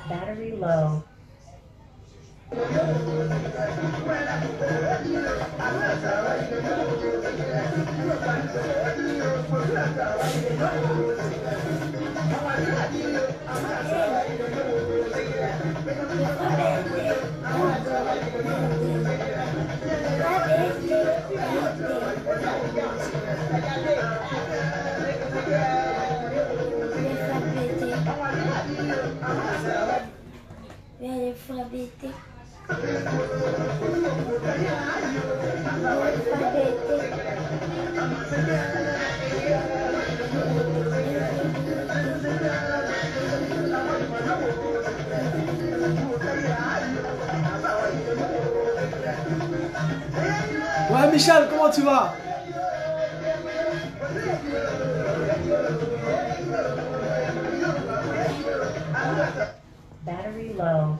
Battery low. Ouais, Michel, comment tu vas? Battery low.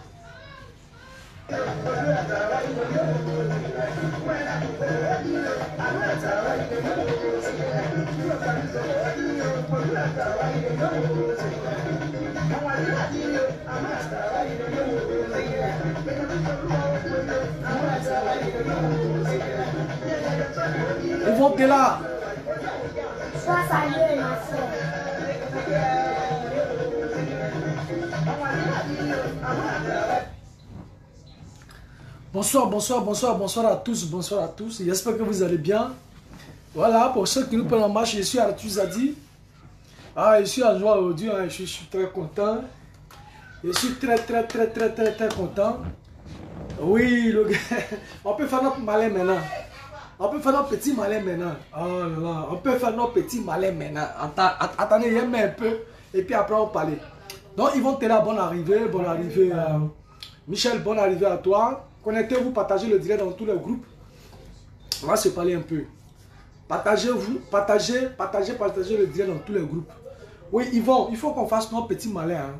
Ils vont t'es là. Sois salué, ma soeur. Bonsoir, bonsoir, bonsoir, bonsoir à tous, bonsoir à tous. J'espère que vous allez bien. Voilà, pour ceux qui nous prennent en marche, je suis Arthur Zadi. Ah, je suis en joie aujourd'hui, hein, je suis très content. Je suis très content. Oui, le gars, on peut faire notre malin maintenant. On peut faire notre petit malin maintenant. Oh là là, on peut faire notre petit malin maintenant. Attendez, il y a un peu. Et puis après, on parle. Donc, ils vont te là, bonne arrivée. Michel, bonne arrivée à toi. Connectez-vous, partagez le direct dans tous les groupes. On va se parler un peu. Partagez-vous, partagez le direct dans tous les groupes. Oui, Yvon, il faut qu'on fasse notre petit malin. Hein.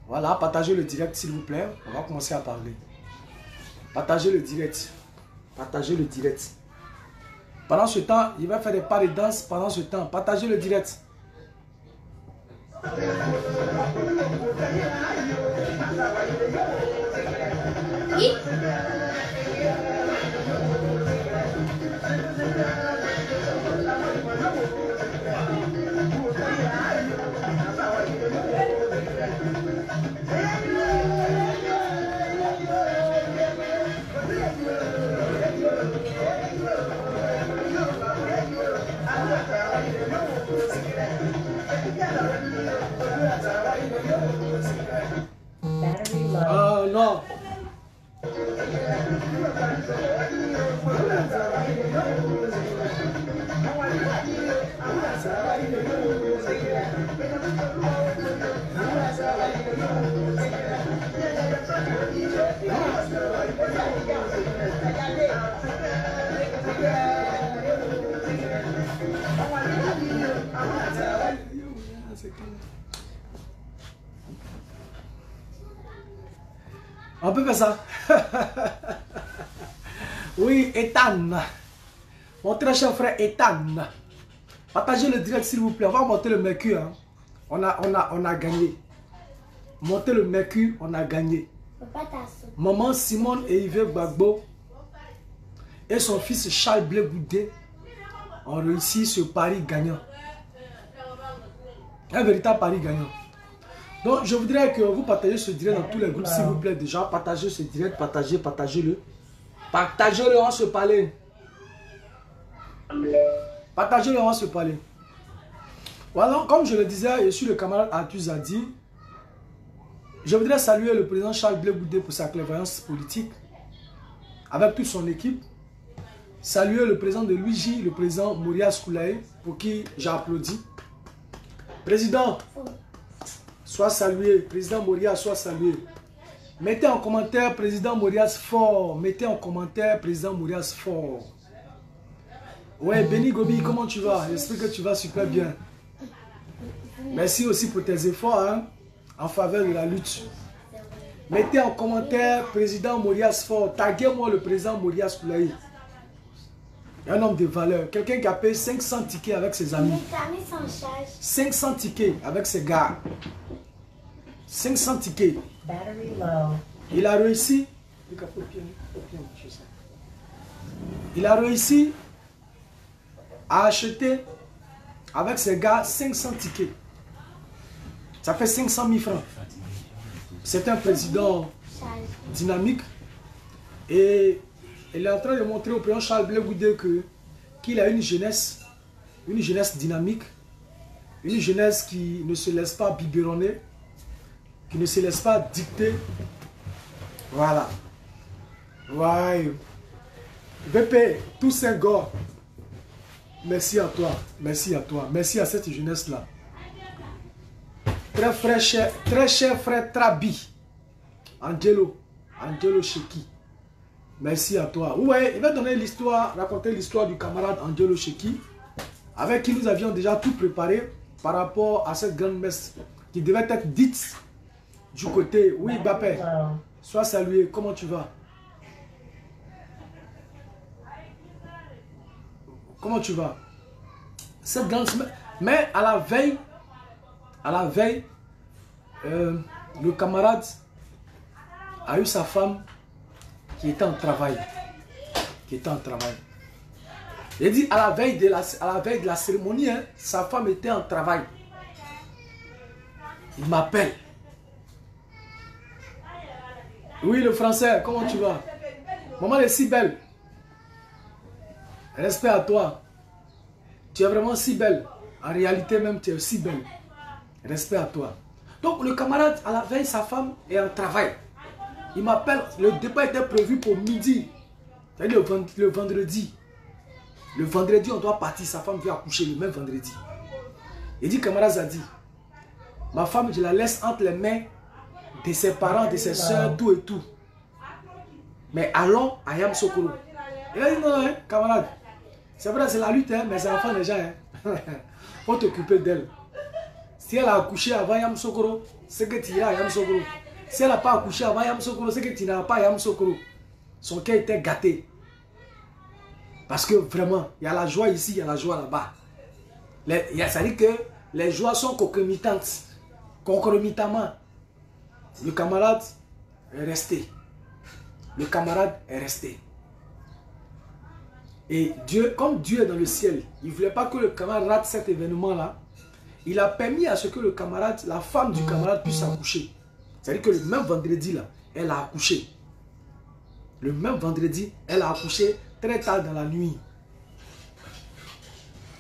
Voilà, partagez le direct s'il vous plaît. On va commencer à parler. Partagez le direct. Partagez le direct. Pendant ce temps, il va faire des pas de danse. Pendant ce temps, partagez le direct. Oui. Battery low. Ah non. On peut faire ça. Oui, Ethan. Mon très cher frère Ethan. Partagez le direct s'il vous plaît. On va monter le mercure. Hein. On a gagné. Monter le mercure, on a gagné. Maman Simone et Yves Gbagbo et son fils Charles Blé Goudé ont réussi ce pari gagnant. Un véritable pari gagnant. Donc, je voudrais que vous partagez ce direct dans tous les groupes, s'il vous plaît. Déjà, partagez ce direct, partagez-le. Partagez-le, on se parle. Partagez-le, on se parle. Voilà, comme je le disais, je suis le camarade Arthur Zadi. Je voudrais saluer le président Charles Blé Goudé pour sa clairvoyance politique, avec toute son équipe. Saluer le président de Luigi, le président Maurice Koulaye, pour qui j'applaudis. Président, sois salué. Président Maurice, sois salué. Mettez en commentaire président Maurice fort. Mettez en commentaire président Maurice fort. Ouais, Benny Gobi, comment tu vas? J'espère que tu vas super bien. Merci aussi pour tes efforts hein, en faveur de la lutte. Mettez en commentaire président Maurice fort. Taguez-moi le président Maurice Koulaye. Un homme de valeur. Quelqu'un qui a payé 500 tickets avec ses amis. 500 tickets avec ses gars. 500 tickets. Battery low. Il a réussi. Il a réussi à acheter avec ses gars 500 tickets. Ça fait 500 000 francs. C'est un président dynamique. Et il est en train de montrer au président Charles Blé Goudé qu'il a une jeunesse dynamique, une jeunesse qui ne se laisse pas biberonner, qui ne se laisse pas dicter. Voilà. Ouais. BP, tous ces gars, merci à toi, merci à toi, merci à cette jeunesse-là. Très cher frère Trabi, Angelo Sheki, merci à toi. Ouais, il va donner l'histoire, raconter l'histoire du camarade Angelo Sheki, avec qui nous avions déjà tout préparé par rapport à cette grande messe qui devait être dite du côté. Oui, Bapé, sois salué, comment tu vas? Comment tu vas? Cette grande semaine. Mais à la veille, le camarade a eu sa femme qui était en travail. Il dit à la veille de la cérémonie, hein, sa femme était en travail. Il m'appelle. Oui, le français, comment tu vas? Maman est si belle. Respect à toi. Tu es vraiment si belle. En réalité même, tu es si belle. Respect à toi. Donc le camarade, à la veille, sa femme est en travail. Il m'appelle. Le départ était prévu pour midi. C'est-à-dire le vendredi. Le vendredi, on doit partir. Sa femme vient accoucher le même vendredi. Il dit, camarade Zadi, ma femme, je la laisse entre les mains de ses parents, de ses soeurs, tout et tout. Mais allons à Yamoussoukro. Il a dit, non, hein, camarade. C'est vrai, c'est la lutte, hein, mais c'est l'enfant déjà. Hein. Faut t'occuper d'elle. Si elle a accouché avant Yamoussoukro, c'est que tu iras à Yamoussoukro. Si elle n'a pas accouché avant Yamoussoukro, c'est que tu n'iras pas à Yamoussoukro. Son cœur était gâté. Parce que vraiment, il y a la joie ici, il y a la joie là-bas. Ça dit que les joies sont concomitantes. Concomitamment. Le camarade est resté. Le camarade est resté. Et Dieu, comme Dieu est dans le ciel, il ne voulait pas que le camarade rate cet événement-là. Il a permis à ce que le camarade, la femme du camarade puisse accoucher. C'est-à-dire que le même vendredi, là, elle a accouché. Le même vendredi, elle a accouché très tard dans la nuit.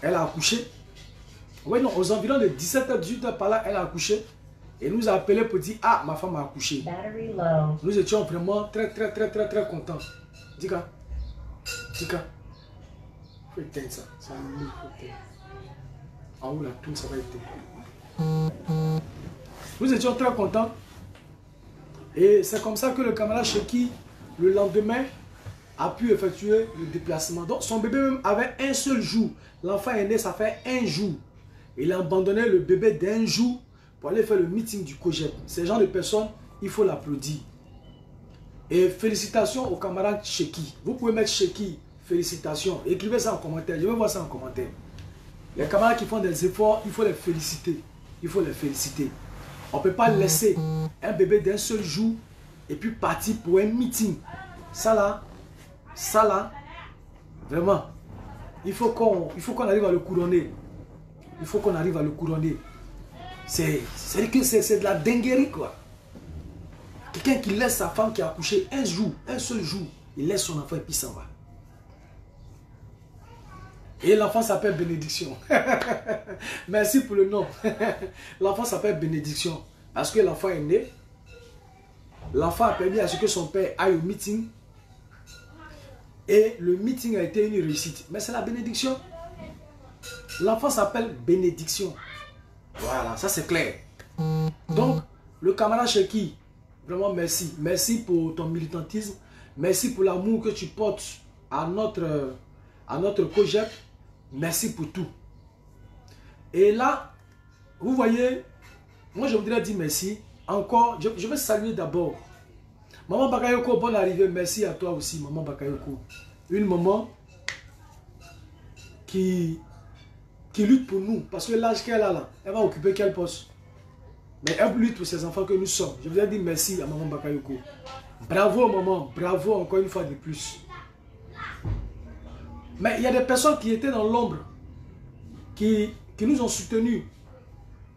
Elle a accouché. Oui, non, aux environs de 17h, 18h par là, elle a accouché. Et nous a appelé pour dire, ah, ma femme a accouché. Nous étions vraiment très contents. Dika. Faut éteindre ça. Ça faut éteindre. En haut, là, tout ça va éteindre. Nous étions très contents. Et c'est comme ça que le camarade Sheki, le lendemain, a pu effectuer le déplacement. Donc, son bébé même avait un seul jour. L'enfant est né, ça fait un jour. Il a abandonné le bébé d'un jour pour aller faire le meeting du COGEP. Ces gens de personnes, il faut l'applaudir. Et félicitations au camarade Sheki. Vous pouvez mettre Sheki, félicitations. Écrivez ça en commentaire. Je veux voir ça en commentaire. Les camarades qui font des efforts, il faut les féliciter. Il faut les féliciter. On ne peut pas laisser un bébé d'un seul jour et puis partir pour un meeting. Ça là, vraiment, il faut qu'on arrive à le couronner. Il faut qu'on arrive à le couronner. C'est de la dinguerie, quoi. Quelqu'un qui laisse sa femme qui a accouché un seul jour, il laisse son enfant et puis s'en va. Et l'enfant s'appelle Bénédiction. Merci pour le nom. L'enfant s'appelle Bénédiction. Parce que l'enfant est né. L'enfant a permis à ce que son père aille au meeting. Et le meeting a été une réussite. Mais c'est la bénédiction. L'enfant s'appelle Bénédiction. Voilà, ça c'est clair. Donc, le camarade Sheki, vraiment merci. Merci pour ton militantisme. Merci pour l'amour que tu portes à notre COGEP. Merci pour tout. Et là, vous voyez, moi je voudrais dire merci. Encore, je vais saluer d'abord Maman Bakayoko, bonne arrivée. Merci à toi aussi, Maman Bakayoko. Une maman qui lutte pour nous. Parce que l'âge qu'elle a là, elle va occuper quel poste? Mais un lutte pour ces enfants que nous sommes. Je voudrais dire merci à Maman Bakayoko. Bravo maman, bravo encore une fois de plus. Mais il y a des personnes qui étaient dans l'ombre, qui nous ont soutenus.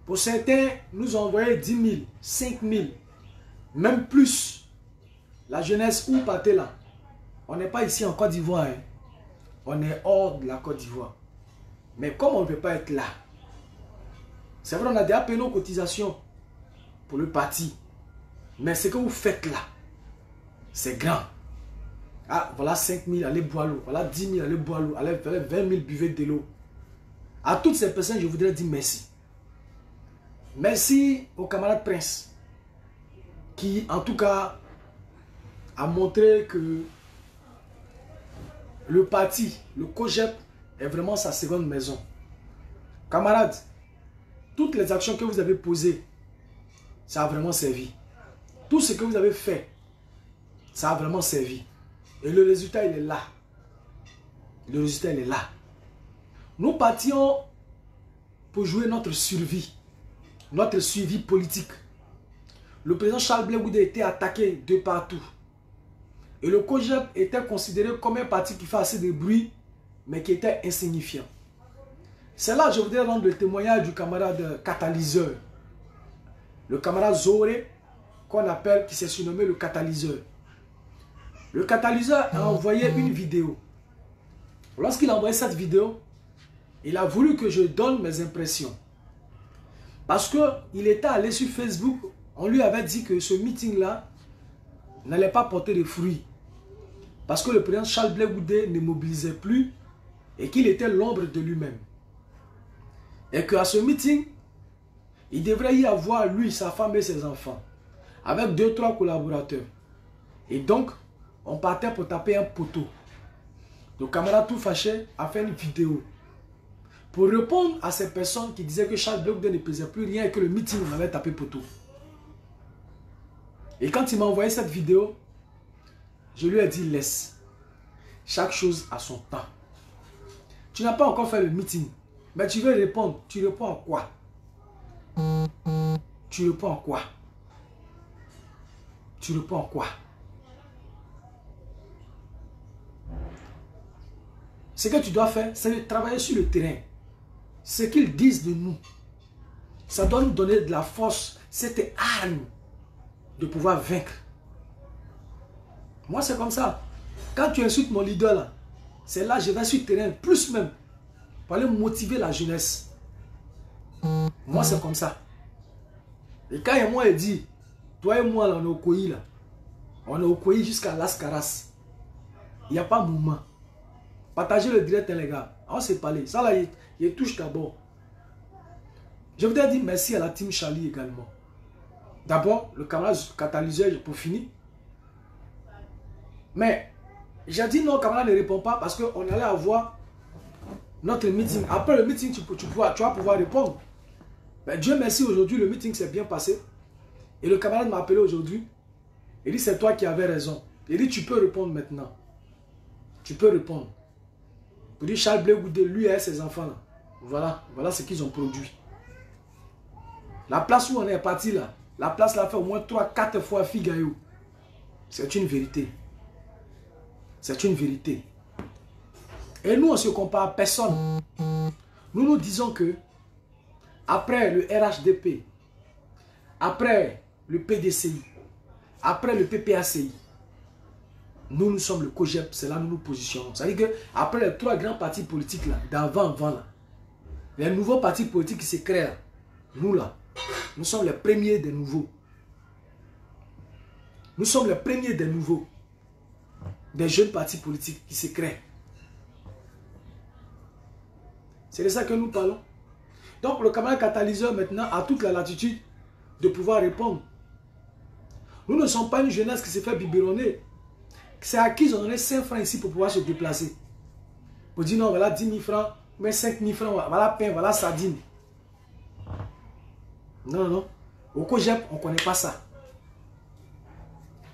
Pour certains, nous ont envoyé 10 000, 5 000, même plus. La jeunesse, où partez là? On n'est pas ici en Côte d'Ivoire. Hein. On est hors de la Côte d'Ivoire. Mais comme on ne peut pas être là, c'est vrai, on a déjà payé nos cotisations pour le parti. Mais ce que vous faites là, c'est grand. Ah, voilà 5 000, allez boire l'eau. Voilà 10 000, allez boire l'eau. Allez 20 000, buvez de l'eau. À toutes ces personnes, je voudrais dire merci. Merci au camarade Prince, qui en tout cas a montré que le parti, le COJEP, est vraiment sa seconde maison. Camarades, toutes les actions que vous avez posées, ça a vraiment servi. Tout ce que vous avez fait, ça a vraiment servi. Et le résultat, il est là. Le résultat, il est là. Nous partions pour jouer notre survie, notre suivi politique. Le président Charles Blé Goudé était attaqué de partout. Et le COJEP était considéré comme un parti qui fait assez de bruit, mais qui était insignifiant. C'est là que je voudrais rendre le témoignage du camarade catalyseur. Le camarade Zoré, qu'on appelle, qui s'est surnommé le catalyseur. Le catalyseur a envoyé une vidéo. Lorsqu'il a envoyé cette vidéo, il a voulu que je donne mes impressions. Parce qu'il était allé sur Facebook, on lui avait dit que ce meeting-là n'allait pas porter de fruits. Parce que le président Charles Blé Goudé ne mobilisait plus et qu'il était l'ombre de lui-même. Et qu'à ce meeting, il devrait y avoir lui, sa femme et ses enfants, avec 2-3 collaborateurs. Et donc, on partait pour taper un poteau. Le camarade tout fâché a fait une vidéo pour répondre à ces personnes qui disaient que Charles Blé Goudé ne pesait plus rien et que le meeting on avait tapé poteau. Et quand il m'a envoyé cette vidéo, je lui ai dit laisse. Chaque chose a son temps. Tu n'as pas encore fait le meeting, mais tu veux répondre. Tu réponds à quoi? Tu réponds à quoi? Tu réponds à quoi? Ce que tu dois faire, c'est de travailler sur le terrain. Ce qu'ils disent de nous, ça doit nous donner de la force, cette arme de pouvoir vaincre. Moi, c'est comme ça. Quand tu insultes mon leader, là, c'est là que je vais sur le terrain, plus même, pour aller motiver la jeunesse. Moi, c'est comme ça. Et quand moi, il dit, toi et moi, là, on est au Koyi, là. On est au Koyi jusqu'à Las Caras. Il n'y a pas de mouvement. Partagez le direct, hein, les gars. On s'est parlé. Ça, là, il touche d'abord. Je voudrais dire merci à la team Charlie également. D'abord, le camarade catalyseur, pour finir. Mais, j'ai dit non, le camarade ne répond pas parce qu'on allait avoir notre meeting. Après le meeting, tu vas pouvoir répondre. Mais Dieu merci, aujourd'hui, le meeting s'est bien passé. Et le camarade m'a appelé aujourd'hui. Il dit, c'est toi qui avais raison. Il dit, tu peux répondre maintenant. Tu peux répondre. Il dit, Charles Blé Goudé, lui et ses enfants, là. Voilà ce qu'ils ont produit. La place où on est parti, là, la place l'a fait au moins 3-4 fois Figayo. C'est une vérité. C'est une vérité. Et nous, on ne se compare à personne. Nous nous disons que après le RHDP, après le PDCI, après le PPACI, nous sommes le COJEP, c'est là que nous nous positionnons. C'est-à-dire qu'après les 3 grands partis politiques là, d'avant, là, les nouveaux partis politiques qui se créent là, nous là, nous sommes les premiers des nouveaux. Nous sommes les premiers des nouveaux. Des jeunes partis politiques qui se créent. C'est de ça que nous parlons. Donc le camarade catalyseur maintenant a toute la latitude de pouvoir répondre. Nous ne sommes pas une jeunesse qui se fait biberonner. C'est à qui ils ont donné 5 francs ici pour pouvoir se déplacer. Pour dire non, voilà 10 000 francs, mais 5 000 francs, voilà pain, voilà sardine. Non, non. Au COJEP, on ne connaît pas ça.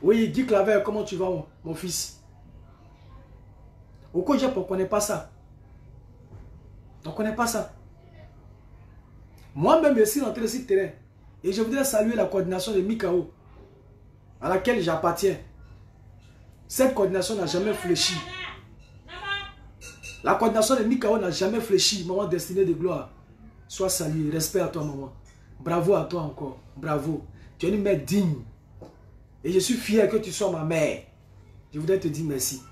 Oui, Guy Claver, comment tu vas, mon fils? Au COJEP, on ne connaît pas ça. On ne connaît pas ça. Moi-même, je suis rentré sur le terrain. Et je voudrais saluer la coordination de Mikao, à laquelle j'appartiens. Cette coordination n'a jamais fléchi. La coordination de Mikao n'a jamais fléchi. Maman destinée de gloire. Sois salué. Respect à toi, maman. Bravo à toi encore. Bravo. Tu es une mère digne. Et je suis fier que tu sois ma mère. Je voudrais te dire merci.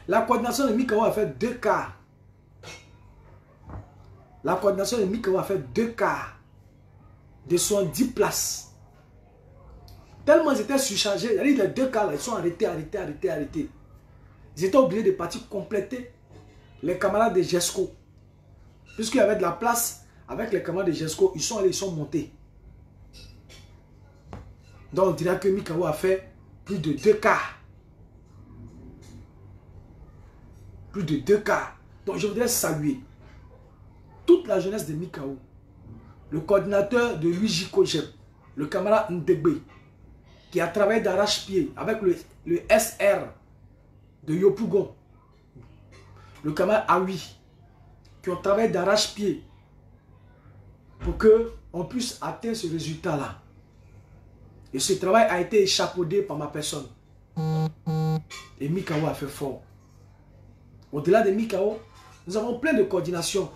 La coordination de Mikao a fait 2 quarts. La coordination de Mikao a fait 2 quarts de 70 places. Tellement ils étaient surchargés. Les 2 quarts là, ils sont arrêtés. Ils étaient obligés de partir compléter les camarades de GESCO. Puisqu'il y avait de la place avec les camarades de GESCO, ils sont allés, ils sont montés. Donc on dirait que Mikao a fait plus de 2 quarts. Plus de 2 quarts. Donc je voudrais saluer toute la jeunesse de Mikao. Le coordinateur de Luigi Kojeb, le camarade Ndegbe, qui a travaillé d'arrache-pied avec le SR de Yopougon. Le camarade Awi, qui ont travaillé d'arrache-pied pour qu'on puisse atteindre ce résultat-là. Et ce travail a été échafaudé par ma personne. Et Mikao a fait fort. Au-delà de Mikao, nous avons plein de coordinations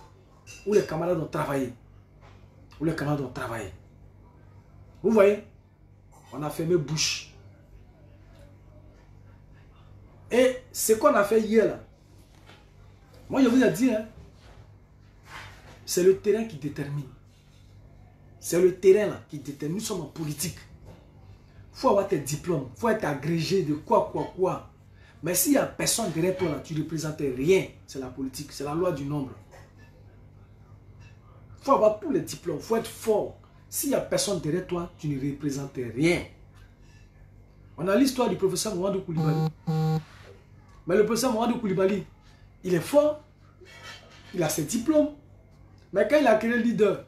où les camarades ont travaillé. Vous voyez, on a fermé bouche. Et ce qu'on a fait hier, là, moi je vous ai dit, hein, c'est le terrain qui détermine. C'est le terrain là, qui détermine. Nous sommes en politique. Il faut avoir tes diplômes, il faut être agrégé de quoi. Mais s'il n'y a personne derrière toi, là, tu ne représentes rien. C'est la politique, c'est la loi du nombre. Il faut avoir tous les diplômes, il faut être fort. S'il n'y a personne derrière toi, tu ne représentes rien. On a l'histoire du professeur Mamadou Koulibaly. Mais le professeur Mamadou Koulibaly, il est fort, il a ses diplômes. Mais quand il a créé le leader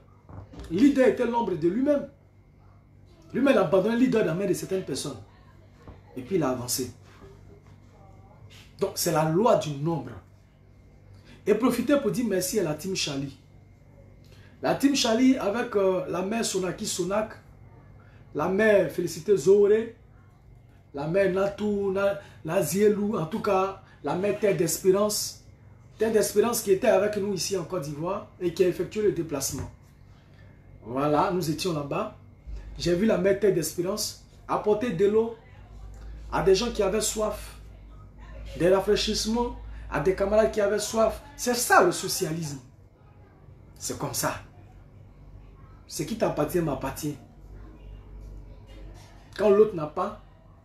était l'ombre de lui-même. Lui-même a abandonné le leader dans la main de certaines personnes. Et puis il a avancé. Donc c'est la loi du nombre. Et profitez pour dire merci à la team Charlie. La team Charlie avec la mère Sonaki Sonak, la mère Félicité Zohoré, la mère Natou, Nazielou, en tout cas la mère Terre d'Espérance. Terre d'Espérance qui était avec nous ici en Côte d'Ivoire et qui a effectué le déplacement. Voilà, nous étions là-bas. J'ai vu la mère Terre d'Espérance apporter de l'eau à des gens qui avaient soif, des rafraîchissements à des camarades qui avaient soif. C'est ça le socialisme. C'est comme ça. Ce qui t'appartient m'appartient. Quand l'autre n'a pas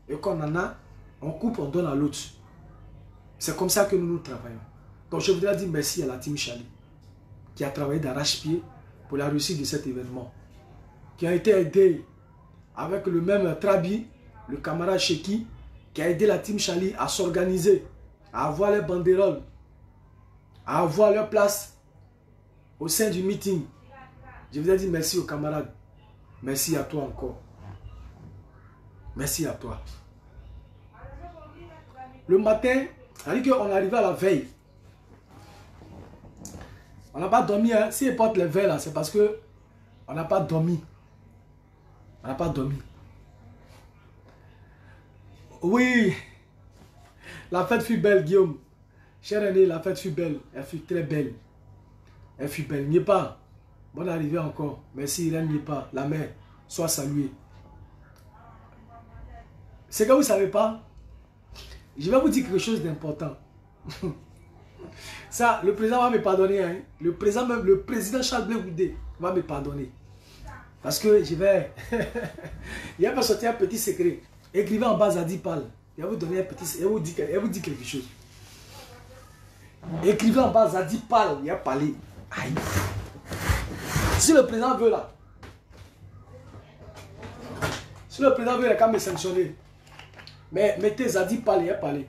et qu'on en a, on coupe, on donne à l'autre. C'est comme ça que nous travaillons. Donc je voudrais dire merci à la team Charlie qui a travaillé d'arrache-pied pour la réussite de cet événement. Qui a été aidé avec le même Trabi, le camarade Cheki, qui a aidé la team Charlie à s'organiser, à avoir les banderoles, à avoir leur place au sein du meeting. Je voudrais dire merci aux camarades. Merci à toi encore. Merci à toi. Le matin, c'est-à-dire qu'on est arrivé à la veille. On n'a pas dormi. Hein. Si on porte les veilles là, c'est parce que on n'a pas dormi. On n'a pas dormi. Oui. La fête fut belle, Guillaume. Chère année, la fête fut belle. Elle fut très belle. Elle fut belle. N'y est pas. Bonne arrivée encore. Merci Irène n'y est pas. La mère, sois saluée. C'est que vous ne savez pas. Je vais vous dire quelque chose d'important. Ça, le président va me pardonner. Hein. Le président Charles Blé Goudé va me pardonner. Parce que je vais... Il va sortir un petit secret. Écrivez en bas Zadi parle. Il va vous donner un petit... Il va vous dire quelque chose. Écrivez en bas Zadi parle. Il va parler. Aïe. Si le président veut là. Si le président veut, il a qu'à me sanctionner. Mais mettez Zadi parle. Il va parler.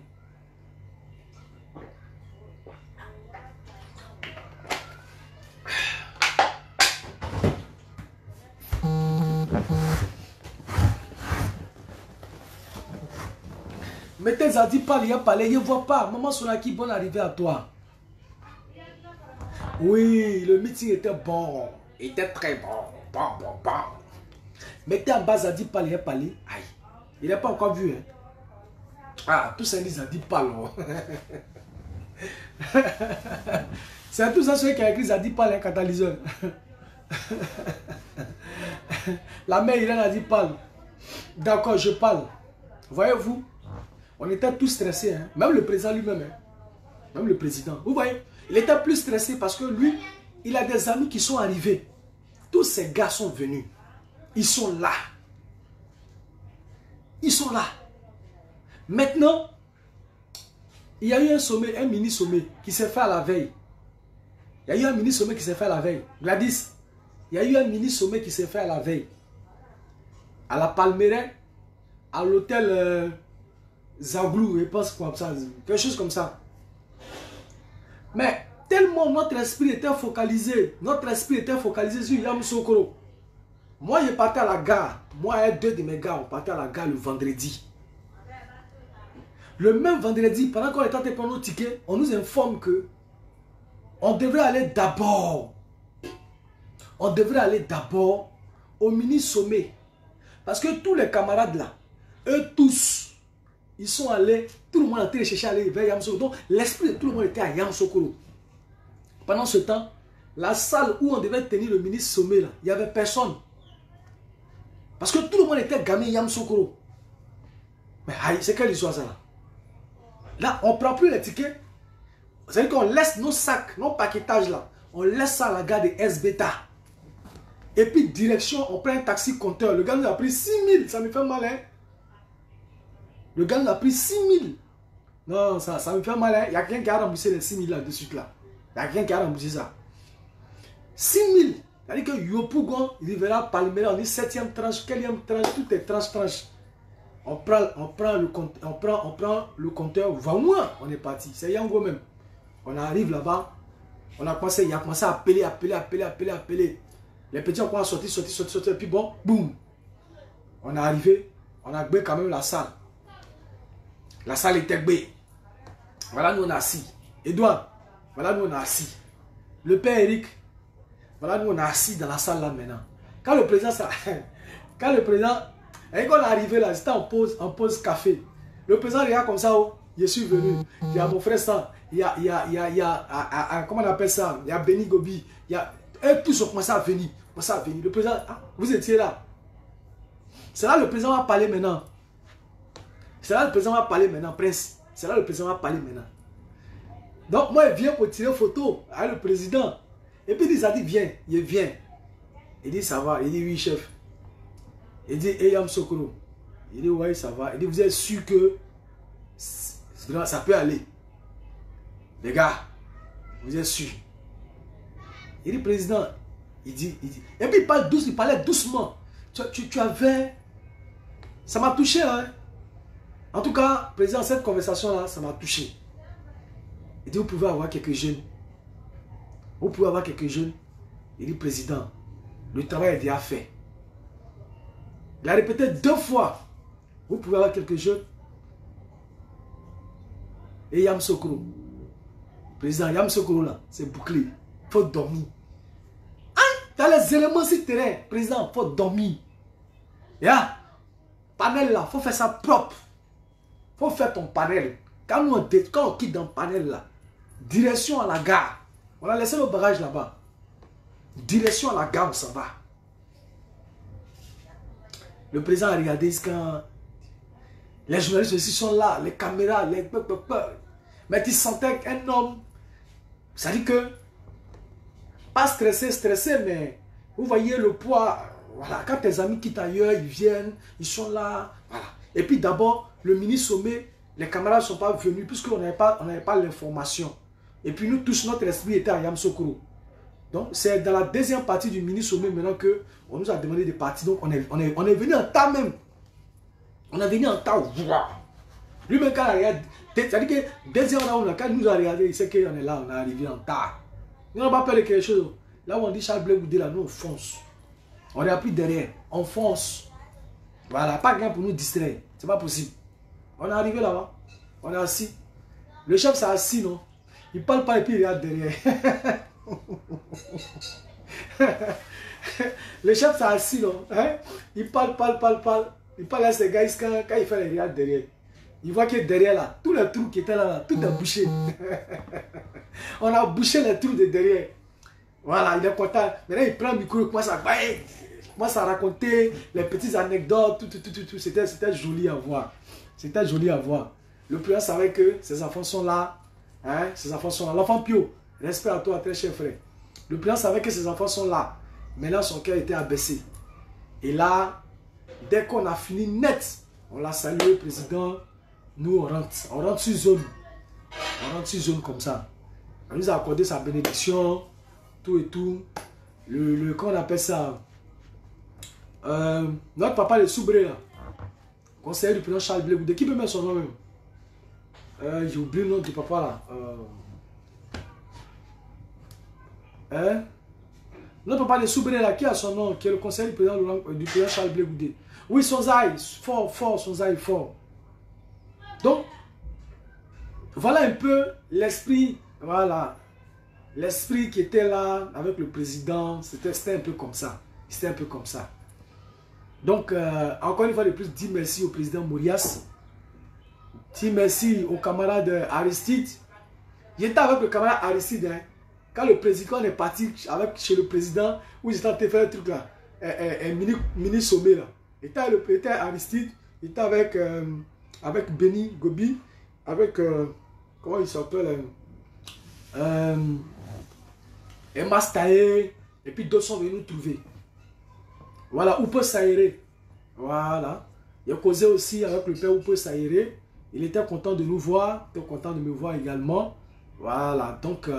Mettez Zadi parle, il a parlé, il ne voit pas. Maman Sonaki, bonne arrivée à toi. Oui, le meeting était bon. Il était très bon. Bon. Mettez en bas Zadi Pal, il est parlé. Aïe, il n'est pas encore vu. Hein. Ah, tout ça dit Zadi Pal. C'est tout ça celui qui a écrit Zadi Pal, un catalyseur. La mère Irène a dit Pal. D'accord, je parle. Voyez-vous, on était tous stressés. Hein. Même le président lui-même. Hein. Même le président. Vous voyez, il était plus stressé parce que lui, il a des amis qui sont arrivés. Tous ces gars sont venus. Ils sont là. Ils sont là. Maintenant, il y a eu un sommet, un mini-sommet qui s'est fait à la veille. Il y a eu un mini-sommet qui s'est fait à la veille. Gladys, il y a eu un mini-sommet qui s'est fait à la veille. À la Palmeraie, à l'hôtel Zaglou, je pense comme ça, quelque chose comme ça. Mais tellement notre esprit était focalisé sur Yamoussoukro. Moi, je partais à la gare. Moi et deux de mes gars, on partait à la gare le vendredi. Le même vendredi, pendant qu'on était en train de prendre nos tickets, on nous informe que on devrait aller d'abord. On devrait aller d'abord au mini-sommet. Parce que tous les camarades là, eux tous, ils sont allés, tout le monde a été chercher à aller vers Yamoussoukro. Donc l'esprit de tout le monde était à Yamoussoukro. Pendant ce temps, la salle où on devait tenir le mini-sommet là, il n'y avait personne. Parce que tout le monde était gamin Yamoussoukro. Mais c'est quelle histoire ça là? Là, on ne prend plus les tickets. C'est-à-dire qu'on laisse nos sacs, nos paquetages là. On laisse ça à la gare de S-Beta. Et puis, direction, on prend un taxi compteur. Le gars nous a pris 6 000. Ça me fait mal, hein. Le gars nous a pris 6 000. Non, ça me fait mal, hein. Il y a quelqu'un qui a remboursé les 6 000 là de suite là. Il y a quelqu'un qui a remboursé ça. 6 000. C'est-à-dire que Yopougon, Rivera, Palmera, on dit 7e tranche, 4e tranche, tout est tranche. On prend le compteur, va moins, on est parti. C'est Yango même. On arrive là-bas, il a commencé à appeler. Les petits ont sorti, et puis bon, boum. On est arrivé, on a gbé quand même la salle. La salle était gbé. Voilà, nous on a assis. Edouard, voilà, nous on a assis. Le père Eric, voilà, nous on a assis dans la salle là maintenant. Quand le président, et quand on est arrivé là, c'était en pause café. Le président regarde comme ça, oh, je suis venu. Il y a mon frère ça, il y a comment on appelle ça, il y a Benny Gobi, et tous ont commencé à venir. Le président, ah, vous étiez là. C'est là le président va parler maintenant. Prince. C'est là le président va parler maintenant. Donc moi, il vient pour tirer photo avec le président. Et puis il dit, viens, il vient. Il dit, ça va. Il dit, oui, chef. Il dit, Yamoussoukro. Il dit, oui, ça va. Il dit, vous êtes sûr que ça peut aller? Les gars, vous êtes sûr? Il dit, président, il dit. Et puis il parlait doucement. Tu avais... Ça m'a touché, hein? En tout cas, président, cette conversation-là, ça m'a touché. Il dit, vous pouvez avoir quelques jeunes. Il dit, président, le travail est déjà fait. Il a répété 2 fois. Vous pouvez avoir quelques jeunes. Et Yamoussoukro. Président, Yamoussoukro là, c'est bouclé. Il faut dormir. Tu as les éléments sur terrain. Président, il faut dormir. Yeah. Panel là, il faut faire ça propre. Il faut faire ton panel. Quand on quitte dans le panel là, direction à la gare. On a laissé le barrage là-bas. Direction à la gare, on s'en va. Le président a regardé quand les journalistes aussi sont là, les caméras, mais tu sentais qu'un homme, ça dit que, pas stressé, mais vous voyez le poids. Voilà, quand tes amis quittent ailleurs, ils viennent, ils sont là. Voilà. Et puis d'abord, le mini-sommet, les camarades ne sont pas venus puisqu'on n'avait pas l'information. Et puis nous tous, notre esprit était à Yamoussoukro. Donc c'est dans la deuxième partie du mini-sommet maintenant qu'on nous a demandé de partir. Donc on est venu en temps même. On est venu en temps. Lui-même quand il a regardé, c'est-à-dire que deuxième round, quand il nous a regardé, il sait qu'on est là, on est arrivé en tard. Nous n'avons pas peur de quelque chose. Là où on dit Charles Blé vous dit là, nous on fonce. On est appris derrière, on fonce. Voilà, pas quelqu'un pour nous distraire. C'est pas possible. On est arrivé là-bas, on est assis. Le chef s'est assis, non? Il parle pas et puis il regarde derrière. Le chef s'est assis, non? Hein? Il parle. Il parle à ses gars quand il fait les regards derrière. Il voit que derrière là, tous les trous qui étaient là, tout est bouché. On a bouché les trous de derrière. Voilà, il est content. Maintenant, il prend le micro, il commence à raconter les petites anecdotes, tout. C'était joli à voir. C'était joli à voir. Le président savait que ses enfants sont là. Hein? Ses enfants sont là. L'enfant Pio, respect à toi, très cher frère. Le président savait que ses enfants sont là. Maintenant, son cœur était abaissé. Et là, dès qu'on a fini net, on l'a salué, président. Nous, on rentre sur zone. On rentre sur zone comme ça. On nous a accordé sa bénédiction, tout et tout. Comment on appelle ça? Notre papa, le Soubré, là. Conseiller du président Charles Blé Goudé. Qui peut mettre son nom même? J'ai oublié le nom du papa, là. Notre papa, le Soubré, là, qui a son nom? Qui est le conseiller du président Charles Blé Goudé. Oui, Sonzaï, fort, Sonzaï, fort. Donc, voilà un peu l'esprit, voilà, l'esprit qui était là avec le président, c'était un peu comme ça. C'était un peu comme ça. Donc, encore une fois de plus, dis merci au président Morias. Dis merci au camarade Aristide. J'étais avec le camarade Aristide, hein, quand le président est parti chez le président, où j'étais en train de faire un truc là, un mini sommet là. Il était Aristide, il était avec Benny Gobi, avec, comment il s'appelle, Emma Staé, et puis d'autres sont venus nous trouver. Voilà, Oupe Saïré. Voilà. Il a causé aussi avec le père Oupe Saïré. Il était content de nous voir, il était content de me voir également. Voilà, donc,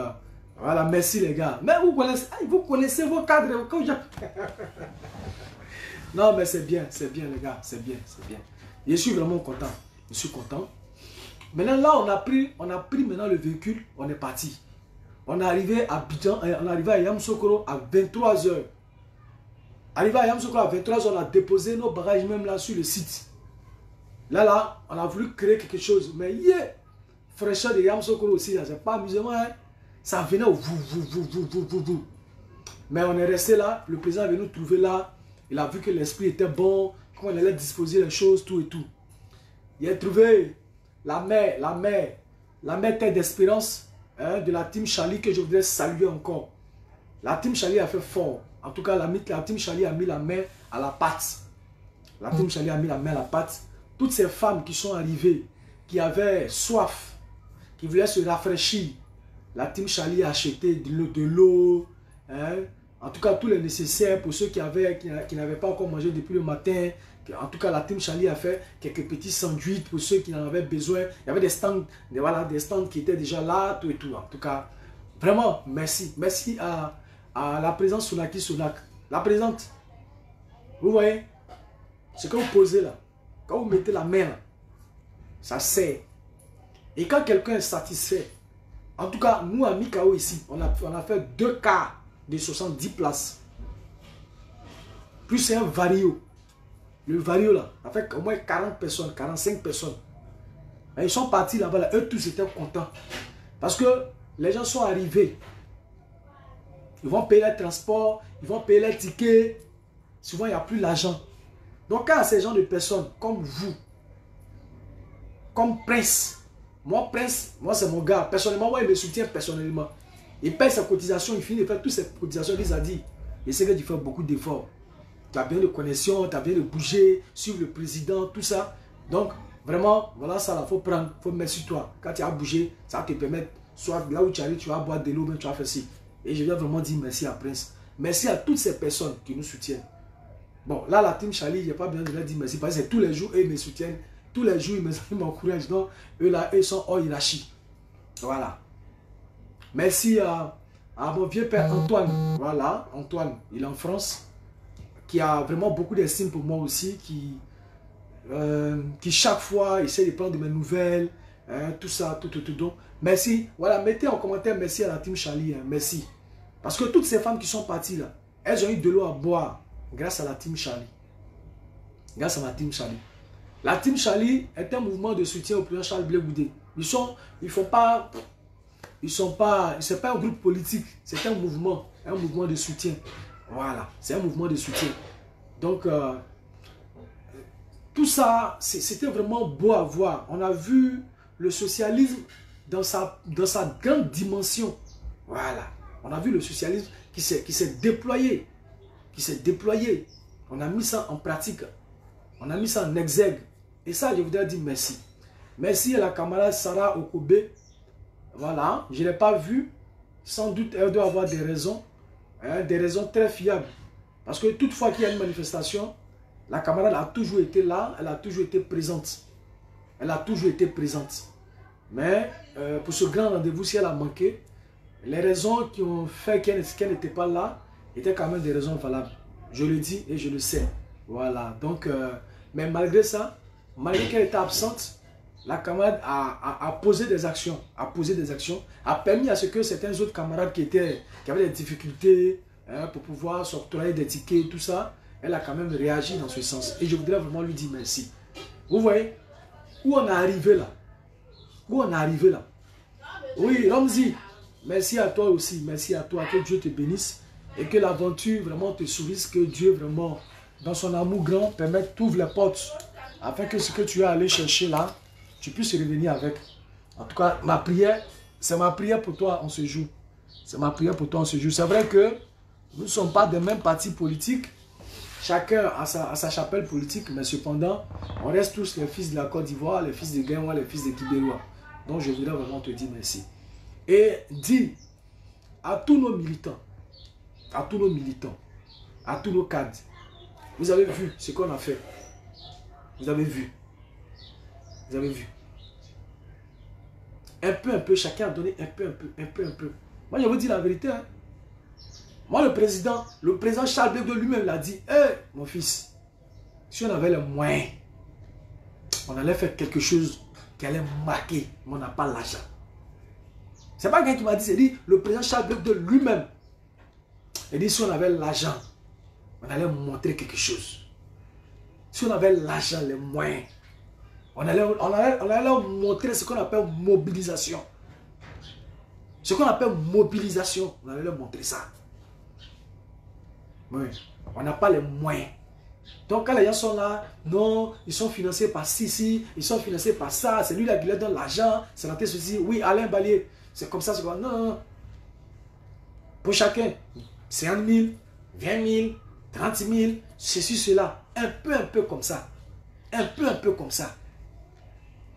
voilà, merci les gars. Mais vous connaissez vos cadres. Non, mais c'est bien les gars, c'est bien. Je suis vraiment content. Je suis content. Maintenant, là, on a pris maintenant le véhicule, on est parti. On est arrivé à Abidjan, on est arrivé à Yamoussoukro à 23 h. Arrivé à Yamoussoukro à 23 h, on a déposé nos bagages même là sur le site. Là, on a voulu créer quelque chose. Mais fraîcheur de Yamoussoukro aussi, là, c'est pas amusement, hein. Ça venait au vous. Mais on est resté là, le président est venu nous trouver là. Il a vu que l'esprit était bon, qu'on allait disposer les choses, tout et tout. Il a trouvé la mère Terre d'Espérance, hein, de la team Charlie, que je voudrais saluer encore. La team Charlie a fait fort. En tout cas, la team Charlie a mis la main à la pâte. La team Charlie a mis la main à la pâte. Toutes ces femmes qui sont arrivées, qui avaient soif, qui voulaient se rafraîchir, la team Charlie a acheté de l'eau, hein. En tout cas, tout le nécessaire pour ceux qui n'avaient pas encore mangé depuis le matin. En tout cas, la team Charlie a fait quelques petits sandwichs pour ceux qui en avaient besoin. Il y avait des stands, des stands qui étaient déjà là, tout et tout. En tout cas, vraiment, merci. Merci à la présence Sounaki Sounak. La présente, vous voyez, ce que vous posez là, quand vous mettez la main là, ça sert. Et quand quelqu'un est satisfait, en tout cas, nous à Mikao ici, on a fait 2 quarts de 70 places. Plus c'est un vario. Le vario là, a fait au moins 40 personnes, 45 personnes. Et ils sont partis là-bas, là, eux tous étaient contents. Parce que les gens sont arrivés. Ils vont payer les transports, ils vont payer les tickets. Souvent, il n'y a plus l'argent. Donc, quand ces gens de personnes comme vous, comme Prince, moi c'est mon gars. Personnellement, moi, il me soutient personnellement. Il paye sa cotisation, il finit de faire toutes ses cotisations, il a dit. Il sait que tu fais beaucoup d'efforts. Tu as bien de connexions, tu as bien de bouger, suivre le président, tout ça. Donc, vraiment, voilà ça, il faut prendre, il faut mettre sur toi. Quand tu as bougé, ça va te permettre, soit là où tu arrives, tu vas boire de l'eau, mais tu vas faire ci. Et je viens vraiment dire merci à Prince. Merci à toutes ces personnes qui nous soutiennent. Bon, là, la team Charlie, il n'y a pas besoin de leur dire merci, parce que tous les jours, eux, ils me soutiennent. Tous les jours, ils m'encouragent. Donc, eux, là, ils sont hors hiérarchie. Voilà. Merci à mon vieux père Antoine. Voilà, Antoine, il est en France. Qui a vraiment beaucoup d'estime pour moi aussi. Qui chaque fois essaie de prendre de mes nouvelles. Hein, tout ça, tout. Donc, merci. Voilà, mettez en commentaire merci à la team Charlie. Hein, merci. Parce que toutes ces femmes qui sont parties là, elles ont eu de l'eau à boire grâce à la team Charlie. Grâce à ma team Charlie. La team Charlie est un mouvement de soutien au président Charles Blé Goudé. Ils font pas... c'est pas un groupe politique, c'est un mouvement de soutien. Voilà, c'est un mouvement de soutien. Donc, tout ça, c'était vraiment beau à voir. On a vu le socialisme dans sa grande dimension. Voilà, on a vu le socialisme qui s'est déployé. On a mis ça en pratique. On a mis ça en exergue. Et ça, je voudrais dire merci. Merci à la camarade Sarah Okobe. Voilà, je ne l'ai pas vue. Sans doute, elle doit avoir des raisons très fiables. Parce que toutefois qu'il y a une manifestation, la camarade a toujours été là, elle a toujours été présente. Mais pour ce grand rendez-vous, si elle a manqué, les raisons qui ont fait qu'elle n'était pas là étaient quand même des raisons valables. Je le dis et je le sais. Voilà, donc, mais malgré ça, malgré qu'elle était absente, la camarade a posé des actions, a permis à ce que certains autres camarades qui avaient des difficultés pour pouvoir s'octroyer des tickets et tout ça, elle a quand même réagi dans ce sens. Et je voudrais vraiment lui dire merci. Vous voyez où on est arrivé là? Oui, Ramzi, merci à toi aussi. Merci à toi. Que Dieu te bénisse. Et que l'aventure vraiment te sourisse. Que Dieu vraiment, dans son amour grand, permette, t'ouvre les portes. Afin que ce que tu as allé chercher là, tu puisses revenir avec. En tout cas, c'est ma prière pour toi en ce jour. C'est vrai que nous ne sommes pas des mêmes partis politiques. Chacun a sa chapelle politique, mais cependant, on reste tous les fils de la Côte d'Ivoire, les fils de Guinwa, les fils de Kibérois. Donc je voudrais vraiment te dire merci. Et dis à tous nos militants, à tous nos cadres, vous avez vu ce qu'on a fait. Vous avez vu. Un peu, chacun a donné un peu. Moi, je vous dis la vérité. Hein. Moi, le président Charles Blé Gaulle lui-même l'a dit, hey, mon fils, si on avait les moyens, on allait faire quelque chose qui allait marquer, mais on n'a pas l'argent. C'est pas quelqu'un qui m'a dit, c'est dit, le président Charles Blé Gaulle lui-même, il dit, si on avait l'argent, on allait montrer quelque chose. Si on avait l'argent, les moyens, on allait montrer ce qu'on appelle mobilisation. On allait leur montrer ça. Oui, on n'a pas les moyens. Donc quand les gens sont là, non, ils sont financés par ceci, ils sont financés par ça, c'est lui là qui leur donne l'argent, c'est noté ceci, oui, Alain Balier, c'est comme ça, c'est quoi. Non. Pour chacun, 50 000, 20 000, 30 000, ceci, cela, un peu comme ça.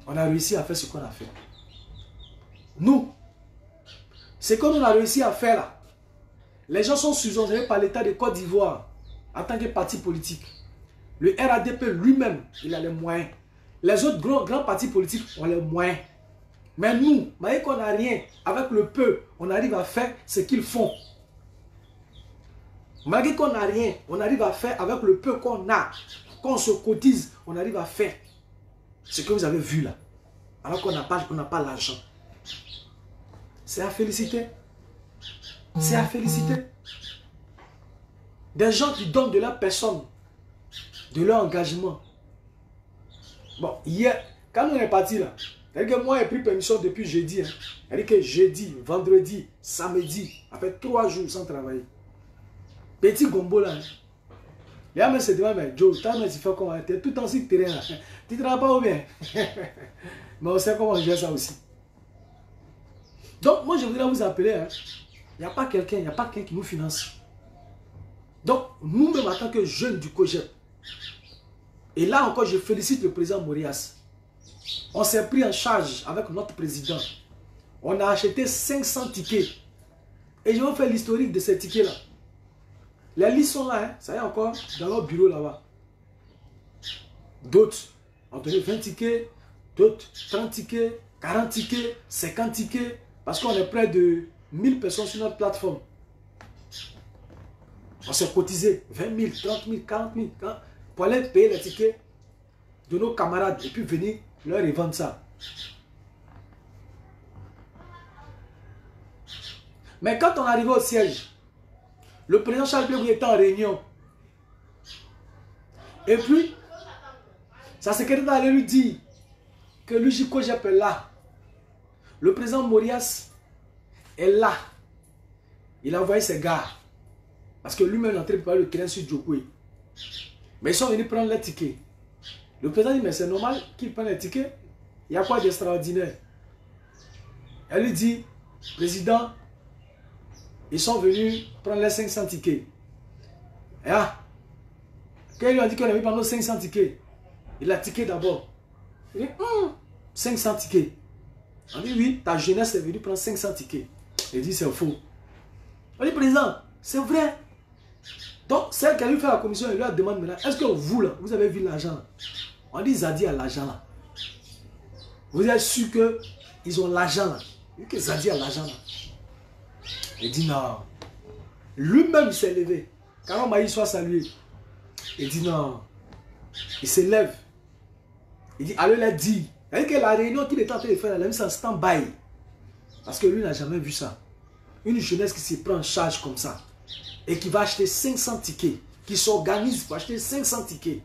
On a réussi à faire ce qu'on a fait. Nous, ce qu'on a réussi à faire là, les gens sont subventionnés par l'État de Côte d'Ivoire en tant que parti politique. Le RADP lui-même, il a les moyens. Les autres grands partis politiques ont les moyens. Mais nous, malgré qu'on n'a rien, avec le peu, on arrive à faire ce qu'ils font. Malgré qu'on n'a rien, on arrive à faire avec le peu qu'on a. Quand on se cotise, on arrive à faire ce que vous avez vu là. Alors qu'on n'a pas l'argent. C'est à féliciter. Des gens qui donnent de leur personne, de leur engagement. Bon, hier, quand on est parti là, c'est-à-dire que moi j'ai pris permission depuis jeudi. C'est-à-dire que jeudi, vendredi, samedi, après 3 jours sans travailler. Petit gombo là. Les gens me se demandent, mais Joe, tu fais comment? Tu es tout en sur le terrain là. Tu ne travailles pas ou bien? Mais on sait comment on gère ça aussi. Donc, moi je voudrais vous appeler. Il n'y a pas quelqu'un qui nous finance. Donc, nous-mêmes en tant que jeunes du COGEP, et là encore, je félicite le président Morias. On s'est pris en charge avec notre président. On a acheté 500 tickets. Et je vais faire l'historique de ces tickets-là. Les listes sont là, ça y est encore, dans leur bureau là-bas. D'autres ont donné 20 tickets, d'autres 30 tickets, 40 tickets, 50 tickets, parce qu'on est près de 1000 personnes sur notre plateforme. On s'est cotisé 20 000, 30 000, 40 000 pour aller payer les tickets de nos camarades et puis venir leur revendre ça. Mais quand on arrivait au siège, le président Charles Blé Gaulle était en réunion. Et puis, sa secrétaire allait lui dire que l'UJCOGEP est là. Le président Morias Et là, il a envoyé ses gars. Parce que lui-même est en train de préparer le terrain sur Djokwe. Mais ils sont venus prendre les tickets. Le président dit, mais c'est normal qu'ils prennent les tickets. Il y a quoi d'extraordinaire? Elle lui dit, président, ils sont venus prendre les 500 tickets. Et ah, quand il lui a dit qu'on avait prendre 500 tickets, il a ticket d'abord. Il dit, 500 tickets. On dit, oui, ta jeunesse est venue prendre 500 tickets. Il dit, c'est faux. On dit, président, c'est vrai. Donc, celle qui a lui fait la commission, il lui a demandé maintenant, est-ce que vous, là, vous avez vu l'argent? On dit, Zadi a l'argent là. Vous êtes sûr qu'ils ont l'argent là? Que Zadi a l'argent là. Il dit, non. Lui-même s'est levé. Quand Maï soit salué. Il dit, non. Il se lève. Il dit, allez leur dire. Il dit que la réunion qu'il est en train de faire, elle a mis ça en stand-by. Parce que lui n'a jamais vu ça. Une jeunesse qui se prend en charge comme ça. Et qui va acheter 500 tickets. Qui s'organise pour acheter 500 tickets.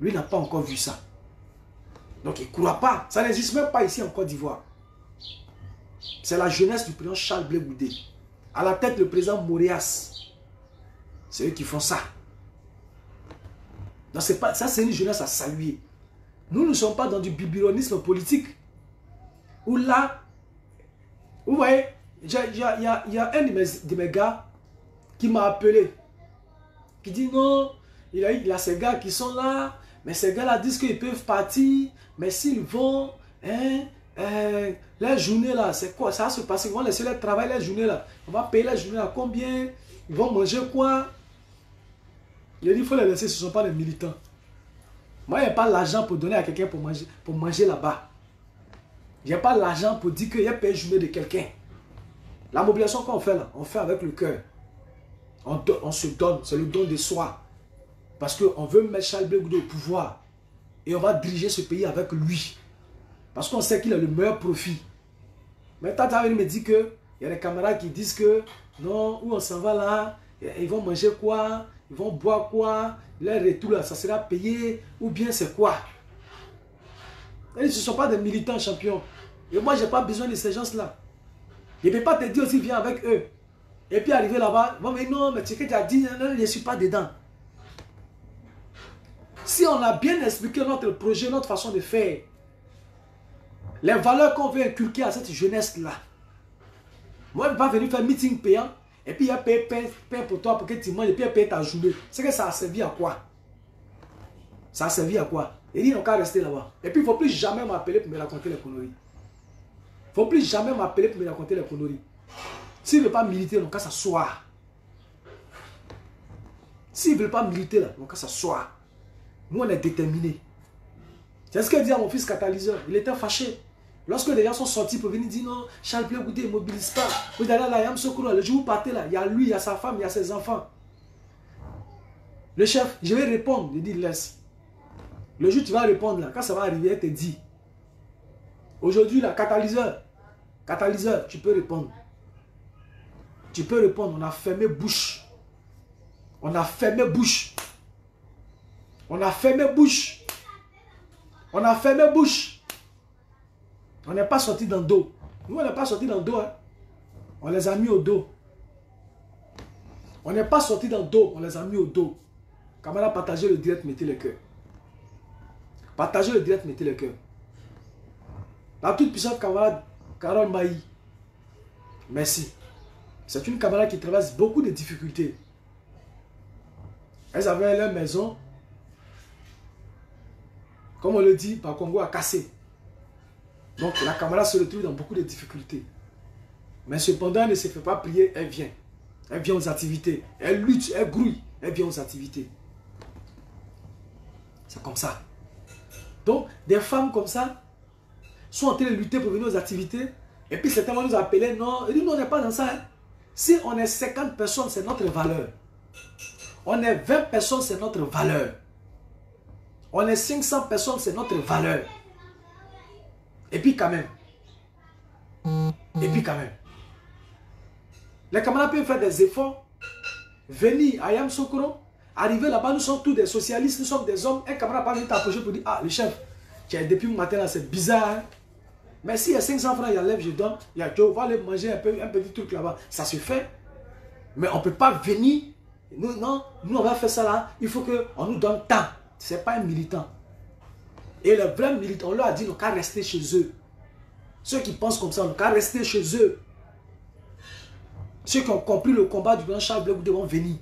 Lui n'a pas encore vu ça. Donc il ne croit pas. Ça n'existe même pas ici en Côte d'Ivoire. C'est la jeunesse du président Charles Blé Goudé. À la tête, le président Moréas. C'est eux qui font ça. Donc ça, c'est une jeunesse à saluer. Nous ne sommes pas dans du biberonisme politique. Où là, vous voyez, il y a un de mes gars qui m'a appelé. Qui dit non, il a ces gars qui sont là. Mais ces gars-là disent qu'ils peuvent partir. Mais s'ils vont, les journées là, c'est quoi? Ça va se passer. Ils vont laisser leur travail, les journées là. On va payer les journées à combien? Ils vont manger quoi? Il a dit, il faut les laisser, ce ne sont pas des militants. Moi, je n'ai pas l'argent pour donner à quelqu'un pour manger là-bas. Je n'ai pas l'argent pour dire qu'il y a payé journée de quelqu'un. La mobilisation qu'on fait là, on fait avec le cœur. On se donne, c'est le don de soi. Parce qu'on veut mettre Charles Blé Goudé au pouvoir. Et on va diriger ce pays avec lui. Parce qu'on sait qu'il a le meilleur profit. Maintenant, tu as venu me dire qu'il y a des camarades qui disent que non, où on s'en va là, ils vont manger quoi, ils vont boire quoi, leur retour là, ça sera payé, ou bien c'est quoi. Et ce ne sont pas des militants champions. Et moi, je n'ai pas besoin de ces gens-là. Je ne peux pas te dire aussi, viens avec eux. Et puis arriver là-bas, bon, mais non, mais tu sais que tu as dit, non, je ne suis pas dedans. Si on a bien expliqué notre projet, notre façon de faire, les valeurs qu'on veut inculquer à cette jeunesse-là, moi, je ne vais pas venir faire meeting payant, et puis il y a pain pour toi pour que tu manges, et puis il y a payer ta journée. C'est que ça a servi à quoi? Ça a servi à quoi? Il dit, on va rester là-bas. Et puis, il ne faut plus jamais m'appeler pour me raconter les conneries. Il ne faut plus jamais m'appeler pour me raconter les conneries. S'il ne veut pas militer, on va s'asseoir. S'il ne veut pas militer, là, on va s'asseoir. Nous, on est déterminés. C'est ce que dit à mon fils catalyseur. Il était fâché. Lorsque les gens sont sortis pour venir dire non, Charles Blé Goudé ne mobilise pas. Vous allez là, Yam Sokoro, le jour où vous partez là, il y a lui, il y a sa femme, il y a ses enfants. Le chef, je vais répondre. Il dit laisse. Le jour où tu vas répondre là, quand ça va arriver, elle te dit. Aujourd'hui, là, catalyseur, tu peux répondre. Tu peux répondre, on a fermé bouche. On a fermé bouche. On a fermé bouche. On a fermé bouche. On n'est pas sorti dans le dos. Nous, on n'est pas sorti dans le dos. Hein. On les a mis au dos. On n'est pas sorti dans le dos. On les a mis au dos. Camarade, partagez le direct, mettez le cœur. Partagez le direct, mettez le cœur. La toute puissante camarade Carole Maï. Merci. C'est une camarade qui traverse beaucoup de difficultés. Elles avaient leur maison, comme on le dit, par Congo à casser. Donc la camarade se retrouve dans beaucoup de difficultés. Mais cependant, elle ne se fait pas prier, elle vient. Elle vient aux activités. Elle lutte, elle grouille, elle vient aux activités. C'est comme ça. Donc, des femmes comme ça sont en train de lutter pour venir aux activités. Et puis certains vont nous appeler, non, et nous, on n'est pas dans ça. Hein. Si on est 50 personnes, c'est notre valeur. On est 20 personnes, c'est notre valeur. On est 500 personnes, c'est notre valeur. Et puis quand même. Les camarades peuvent faire des efforts. Venir à Yam Sokoro. Arriver là-bas, nous sommes tous des socialistes, nous sommes des hommes. Un camarade va venir t'approcher pour dire, ah, le chef, depuis le matin là, c'est bizarre. Hein? Mais s'il y a 500 francs, il y a lève, je donne. Il y a Joe, va aller manger un petit truc là-bas. Ça se fait. Mais on ne peut pas venir. Nous, non, nous on va faire ça là. Il faut qu'on nous donne tant. Ce n'est pas un militant. Et les vrais militants, on leur a dit, nous qu'à rester chez eux. Ceux qui pensent comme ça, nous qu'à rester chez eux. Ceux qui ont compris le combat du président Charles Blé Goudé vont venir.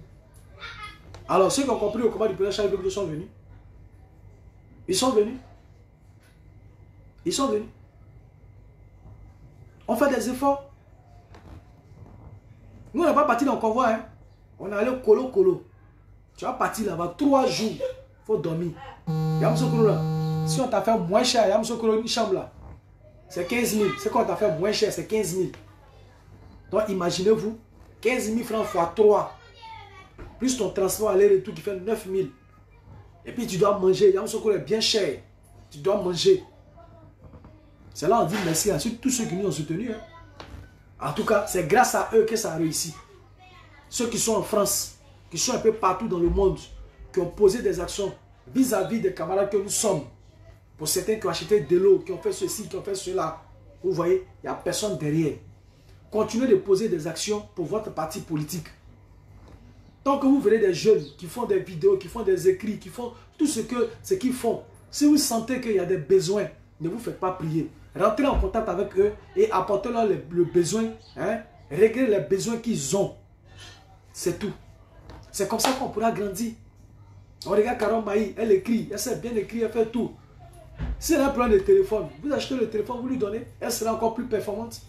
Alors, ceux qui ont compris le combat du président Charles Blé Goudé sont venus. Ils sont venus. Ils sont venus. On fait des efforts. Nous, on n'est pas parti dans le convoi. Hein. On est allé colo. Tu vas partir là-bas 3 jours. Il faut dormir. Yamsokolo là. Si on t'a fait moins cher, Yamsokolo, une chambre là. C'est 15 000. C'est qu'on t'a fait moins cher, c'est 15 000. Donc imaginez-vous, 15 000 francs x 3. Plus ton transport aller-retour qui fait 9 000. Et puis tu dois manger. Yamsokolo est bien cher. Tu dois manger. C'est là on dit merci à tous ceux qui nous ont soutenus. Hein. En tout cas, c'est grâce à eux que ça a réussi. Ceux qui sont en France, qui sont un peu partout dans le monde, qui ont posé des actions vis-à-vis des camarades que nous sommes. Pour certains qui ont acheté de l'eau, qui ont fait ceci, qui ont fait cela. Vous voyez, il n'y a personne derrière. Continuez de poser des actions pour votre parti politique. Tant que vous verrez des jeunes qui font des vidéos, qui font des écrits, qui font tout ce qu'ils font, si vous sentez qu'il y a des besoins, ne vous faites pas prier. Rentrez en contact avec eux et apportez-leur le besoin, hein, réglez les besoins qu'ils ont. C'est tout. C'est comme ça qu'on pourra grandir. On regarde Caron Maï, elle écrit, elle sait bien écrire, elle fait tout. Si elle a un problème de téléphone, vous achetez le téléphone, vous lui donnez, elle sera encore plus performante.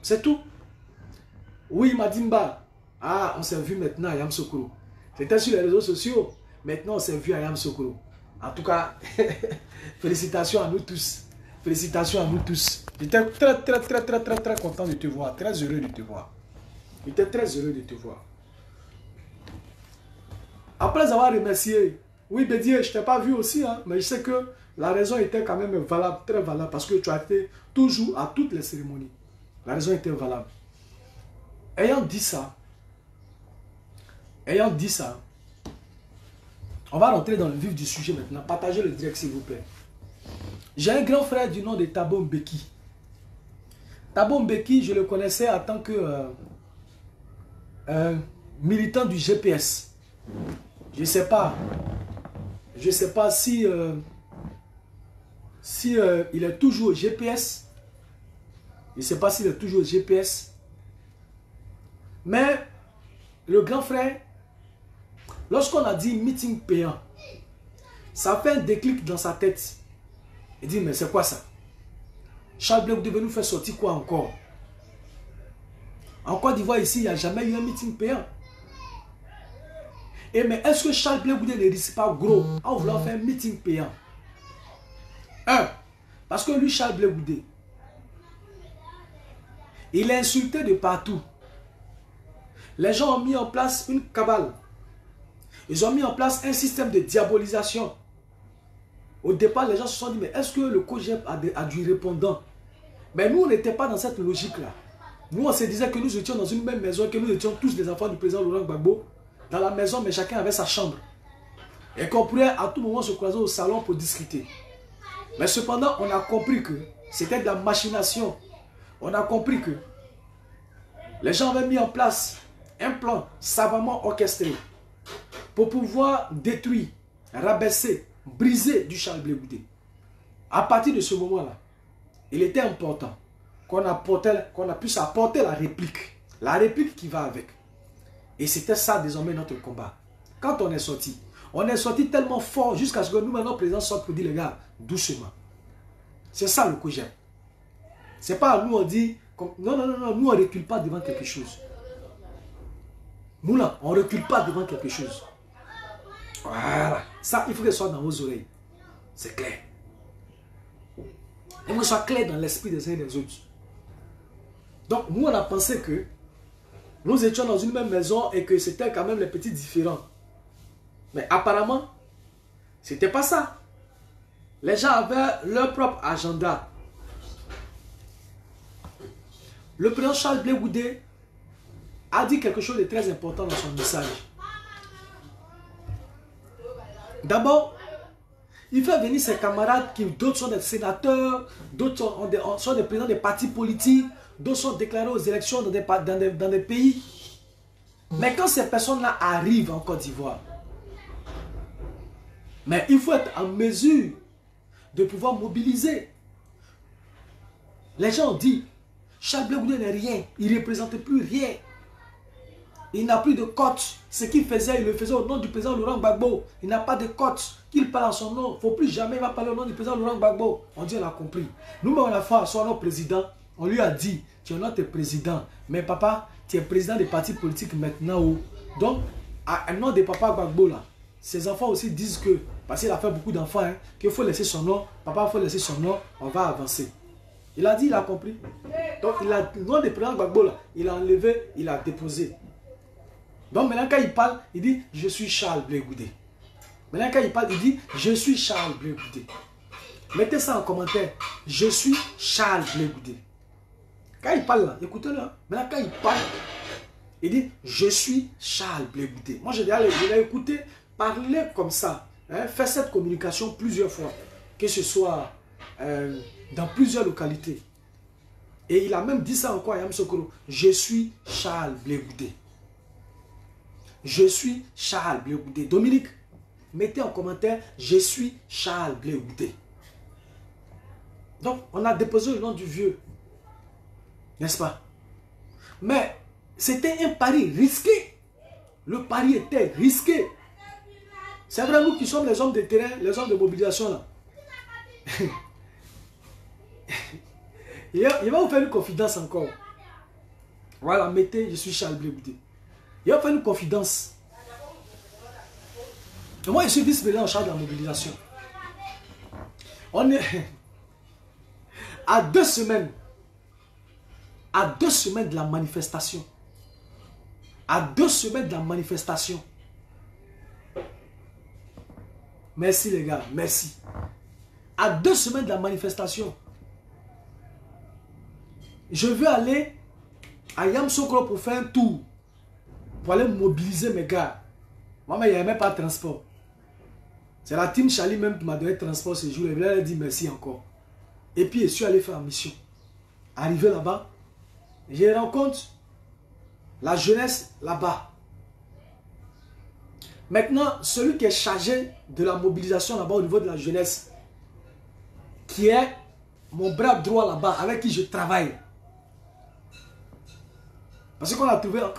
C'est tout. Oui, Madimba. Ah, on s'est vu maintenant à Yamsokolo. C'était sur les réseaux sociaux. Maintenant, on s'est vu à Yamsokolo. En tout cas, félicitations à nous tous. Félicitations à nous tous. J'étais très content de te voir. Très heureux de te voir. J'étais très heureux de te voir. Après avoir remercié, oui, Bédier, je ne t'ai pas vu aussi, hein, mais je sais que la raison était quand même valable, très valable, parce que tu as été toujours à toutes les cérémonies. La raison était valable. Ayant dit ça, on va rentrer dans le vif du sujet maintenant. Partagez le direct, s'il vous plaît. J'ai un grand frère du nom de Thabo Mbeki. Thabo Mbeki, je le connaissais en tant que militant du GPS. Je ne sais pas si il est toujours au GPS. Je ne sais pas s'il est toujours au GPS. Mais le grand frère, lorsqu'on a dit meeting payant, ça fait un déclic dans sa tête. Il dit, mais c'est quoi ça? Charles Blé Goudé nous faire sortir quoi encore? En Côte d'Ivoire, ici, il n'y a jamais eu un meeting payant. Et mais est-ce que Charles Blé Goudé ne risque pas gros en voulant faire un meeting payant? Parce que lui, Charles Blé Goudé, il est insulté de partout. Les gens ont mis en place une cabale. Ils ont mis en place un système de diabolisation. Au départ, les gens se sont dit, mais est-ce que le COJEP a du répondant? Mais nous, on n'était pas dans cette logique-là. Nous, on se disait que nous étions dans une même maison, que nous étions tous des enfants du président Laurent Gbagbo, dans la maison, mais chacun avait sa chambre. Et qu'on pourrait à tout moment se croiser au salon pour discuter. Mais cependant, on a compris que c'était de la machination. On a compris que les gens avaient mis en place un plan savamment orchestré pour pouvoir détruire, rabaisser, briser du Charles Blé Goudé. À partir de ce moment-là, il était important qu'on puisse apporter la réplique qui va avec. Et c'était ça désormais notre combat. Quand on est sorti tellement fort jusqu'à ce que nous maintenant, le président sorte pour dire, les gars, doucement. C'est ça le COJEP. C'est pas à nous on dit, non, nous on ne recule pas devant quelque chose. Nous là, on ne recule pas devant quelque chose. Voilà. Ça, il faut que ce soit dans vos oreilles. C'est clair. Et que ce soit clair dans l'esprit des uns et des autres. Donc, nous, on a pensé que nous étions dans une même maison et que c'était quand même les petits différents. Mais apparemment, c'était pas ça. Les gens avaient leur propre agenda. Le président Charles Blé Goudé a dit quelque chose de très important dans son message. D'abord, Il fait venir ses camarades, qui d'autres sont des sénateurs, d'autres sont des présidents des partis politiques, d'autres sont déclarés aux élections dans des pays. Mais quand ces personnes-là arrivent en Côte d'Ivoire, mais il faut être en mesure de pouvoir mobiliser. Les gens ont dit, Charles Blé Goudé n'est rien, il ne représente plus rien. Il n'a plus de cote. Ce qu'il faisait, il le faisait au nom du président Laurent Gbagbo. Il n'a pas de cote. Qu'il parle en son nom. Il ne faut plus jamais il va parler au nom du président Laurent Gbagbo. On dit, on a compris. Nous-mêmes, on a fait à son nom président. On lui a dit, tu es notre président. Mais papa, tu es président des partis politiques maintenant. Donc, à nom de papa Gbagbo, là, ses enfants aussi disent que, parce qu'il a fait beaucoup d'enfants, hein, qu'il faut laisser son nom. Papa, il faut laisser son nom. On va avancer. Il a dit, il a compris. Donc, il a, le nom du président Gbagbo, là, il a enlevé, il a déposé. Donc maintenant quand il parle, il dit « Je suis Charles Blé Goudé ». Maintenant quand il parle, il dit « Je suis Charles Blé Goudé ». Mettez ça en commentaire. « Je suis Charles Blé Goudé ». Quand il parle là, écoutez-le. Hein. Maintenant quand il parle, il dit « Je suis Charles Blé Goudé ». Moi je l'ai écouté parler comme ça. Hein, faire cette communication plusieurs fois. Que ce soit dans plusieurs localités. Et il a même dit ça encore à Yamoussoukro. « Je suis Charles Blé Goudé ». Je suis Charles Blé Goudé. Dominique, mettez en commentaire, je suis Charles Blé Goudé. Donc, on a déposé le nom du vieux. N'est-ce pas? Mais, c'était un pari risqué. Le pari était risqué. C'est vrai, nous qui sommes les hommes de terrain, les hommes de mobilisation là. Il va vous faire une confidence encore. Voilà, mettez, je suis Charles Blé Goudé. Il va faire une confidence. Et moi, je suis vice-président en charge de la mobilisation. On est à 2 semaines. À 2 semaines de la manifestation. À 2 semaines de la manifestation. Merci les gars, merci. À 2 semaines de la manifestation. Je veux aller à Yamoussoukro pour faire un tour. Pour aller mobiliser mes gars. Moi, il n'y avait même pas de transport. C'est la team Charlie même qui m'a donné le transport ce jour. Et je lui ai dit merci encore. Et puis, je suis allé faire la mission. Arrivé là-bas, je rencontre la jeunesse là-bas. Maintenant, celui qui est chargé de la mobilisation là-bas au niveau de la jeunesse, qui est mon bras droit là-bas, avec qui je travaille. Parce que quand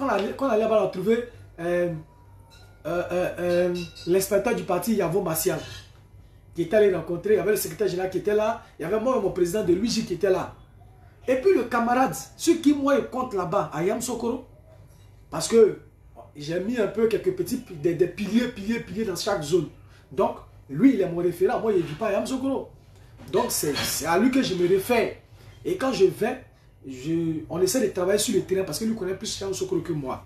on allait là-bas, on a trouvé l'inspecteur du parti Yavo Martial qui était allé rencontrer. Il y avait le secrétaire général qui était là. Il y avait moi et mon président de Luigi qui était là. Et puis le camarade, ceux qui moi je compte là-bas à Yamoussoukro, parce que j'ai mis un peu quelques petits des piliers dans chaque zone. Donc lui il est mon référent. Moi je ne vis pas à Yamoussoukro. Donc c'est à lui que je me réfère. Et quand je vais, on essaie de travailler sur le terrain parce que lui connaît plus Yamoussoukro que moi.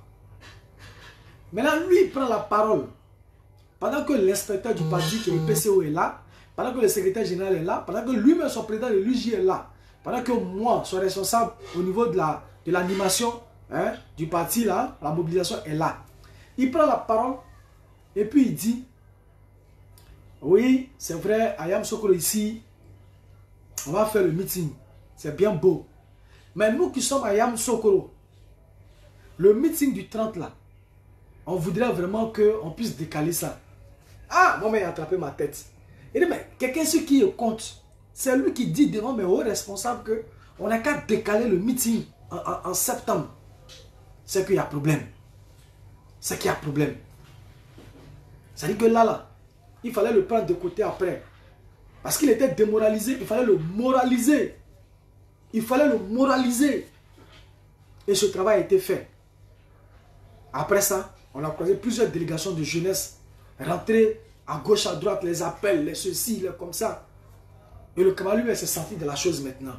Maintenant, lui, il prend la parole. Pendant que l'inspecteur du parti, qui est le PCO, est là, pendant que le secrétaire général est là, pendant que lui-même, son président de l'UJ est là, pendant que moi, son responsable au niveau de l'animation du parti, là, la mobilisation est là. Il prend la parole et puis il dit, oui, c'est vrai, à Yamoussoukro ici, on va faire le meeting. C'est bien beau. Mais nous qui sommes à Yamoussoukro, le meeting du 30 là, on voudrait vraiment qu'on puisse décaler ça. Ah, moi, il a attrapé ma tête. Il dit, mais quelqu'un sur qui il compte, c'est lui qui dit devant mes hauts responsables qu'on n'a qu'à décaler le meeting en septembre. C'est qu'il y a problème. C'est qu'il y a problème. C'est-à-dire que là, il fallait le prendre de côté après. Parce qu'il était démoralisé, il fallait le moraliser. Il fallait le moraliser. Et ce travail a été fait. Après ça, on a croisé plusieurs délégations de jeunesse rentrer à gauche, à droite, les appels, les ceci, les comme ça. Et le camarade lui s'est senti de la chose maintenant.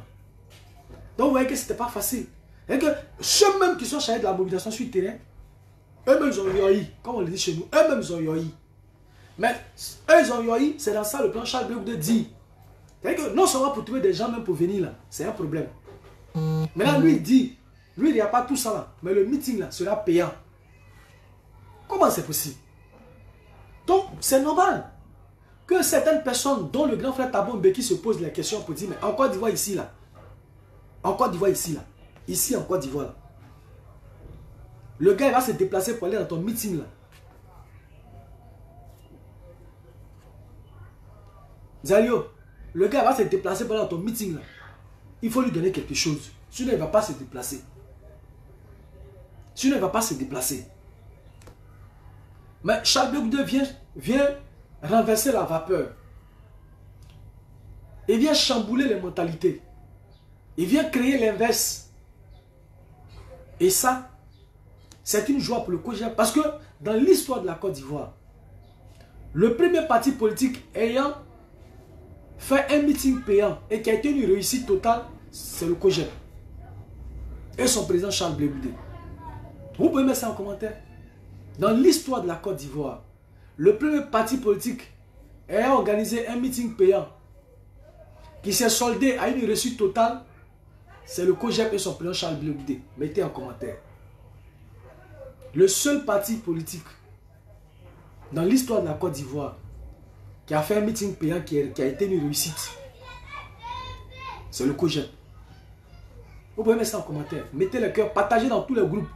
Donc vous voyez que ce n'était pas facile. Et que ceux mêmes qui sont chargés de la mobilisation sur le terrain, eux-mêmes ils ont yoï, comme on le dit chez nous, eux-mêmes ils ont yoï. Mais eux ils ont yoï, c'est dans ça le plan Charles Blé Goudé dit. C'est-à-dire que non seulement pour trouver des gens même pour venir là, c'est un problème. Maintenant lui il dit, lui il n'y a pas tout ça là, mais le meeting là sera payant. Comment c'est possible? Donc, c'est normal que certaines personnes, dont le grand frère Thabo Mbeki, se posent la question pour dire, mais en Côte d'Ivoire ici, là, en Côte d'Ivoire ici, là, ici en Côte d'Ivoire, là, le gars il va se déplacer pour aller dans ton meeting, là. Zalio, le gars va se déplacer pour aller dans ton meeting, là. Il faut lui donner quelque chose. Sinon, il ne va pas se déplacer. Sinon, il ne va pas se déplacer. Mais Charles Blé Goudé vient renverser la vapeur. Il vient chambouler les mentalités. Il vient créer l'inverse. Et ça, c'est une joie pour le COJEP. Parce que dans l'histoire de la Côte d'Ivoire, le premier parti politique ayant fait un meeting payant et qui a été une réussite totale, c'est le COJEP. Et son président Charles Blé Goudé. Vous pouvez mettre ça en commentaire. Dans l'histoire de la Côte d'Ivoire, le premier parti politique ayant organisé un meeting payant qui s'est soldé à une réussite totale, c'est le COJEP et son président Charles Blé Goudé. Mettez en commentaire. Le seul parti politique dans l'histoire de la Côte d'Ivoire qui a fait un meeting payant qui a été une réussite, c'est le COJEP. Vous pouvez mettre ça en commentaire. Mettez le cœur, partagez dans tous les groupes.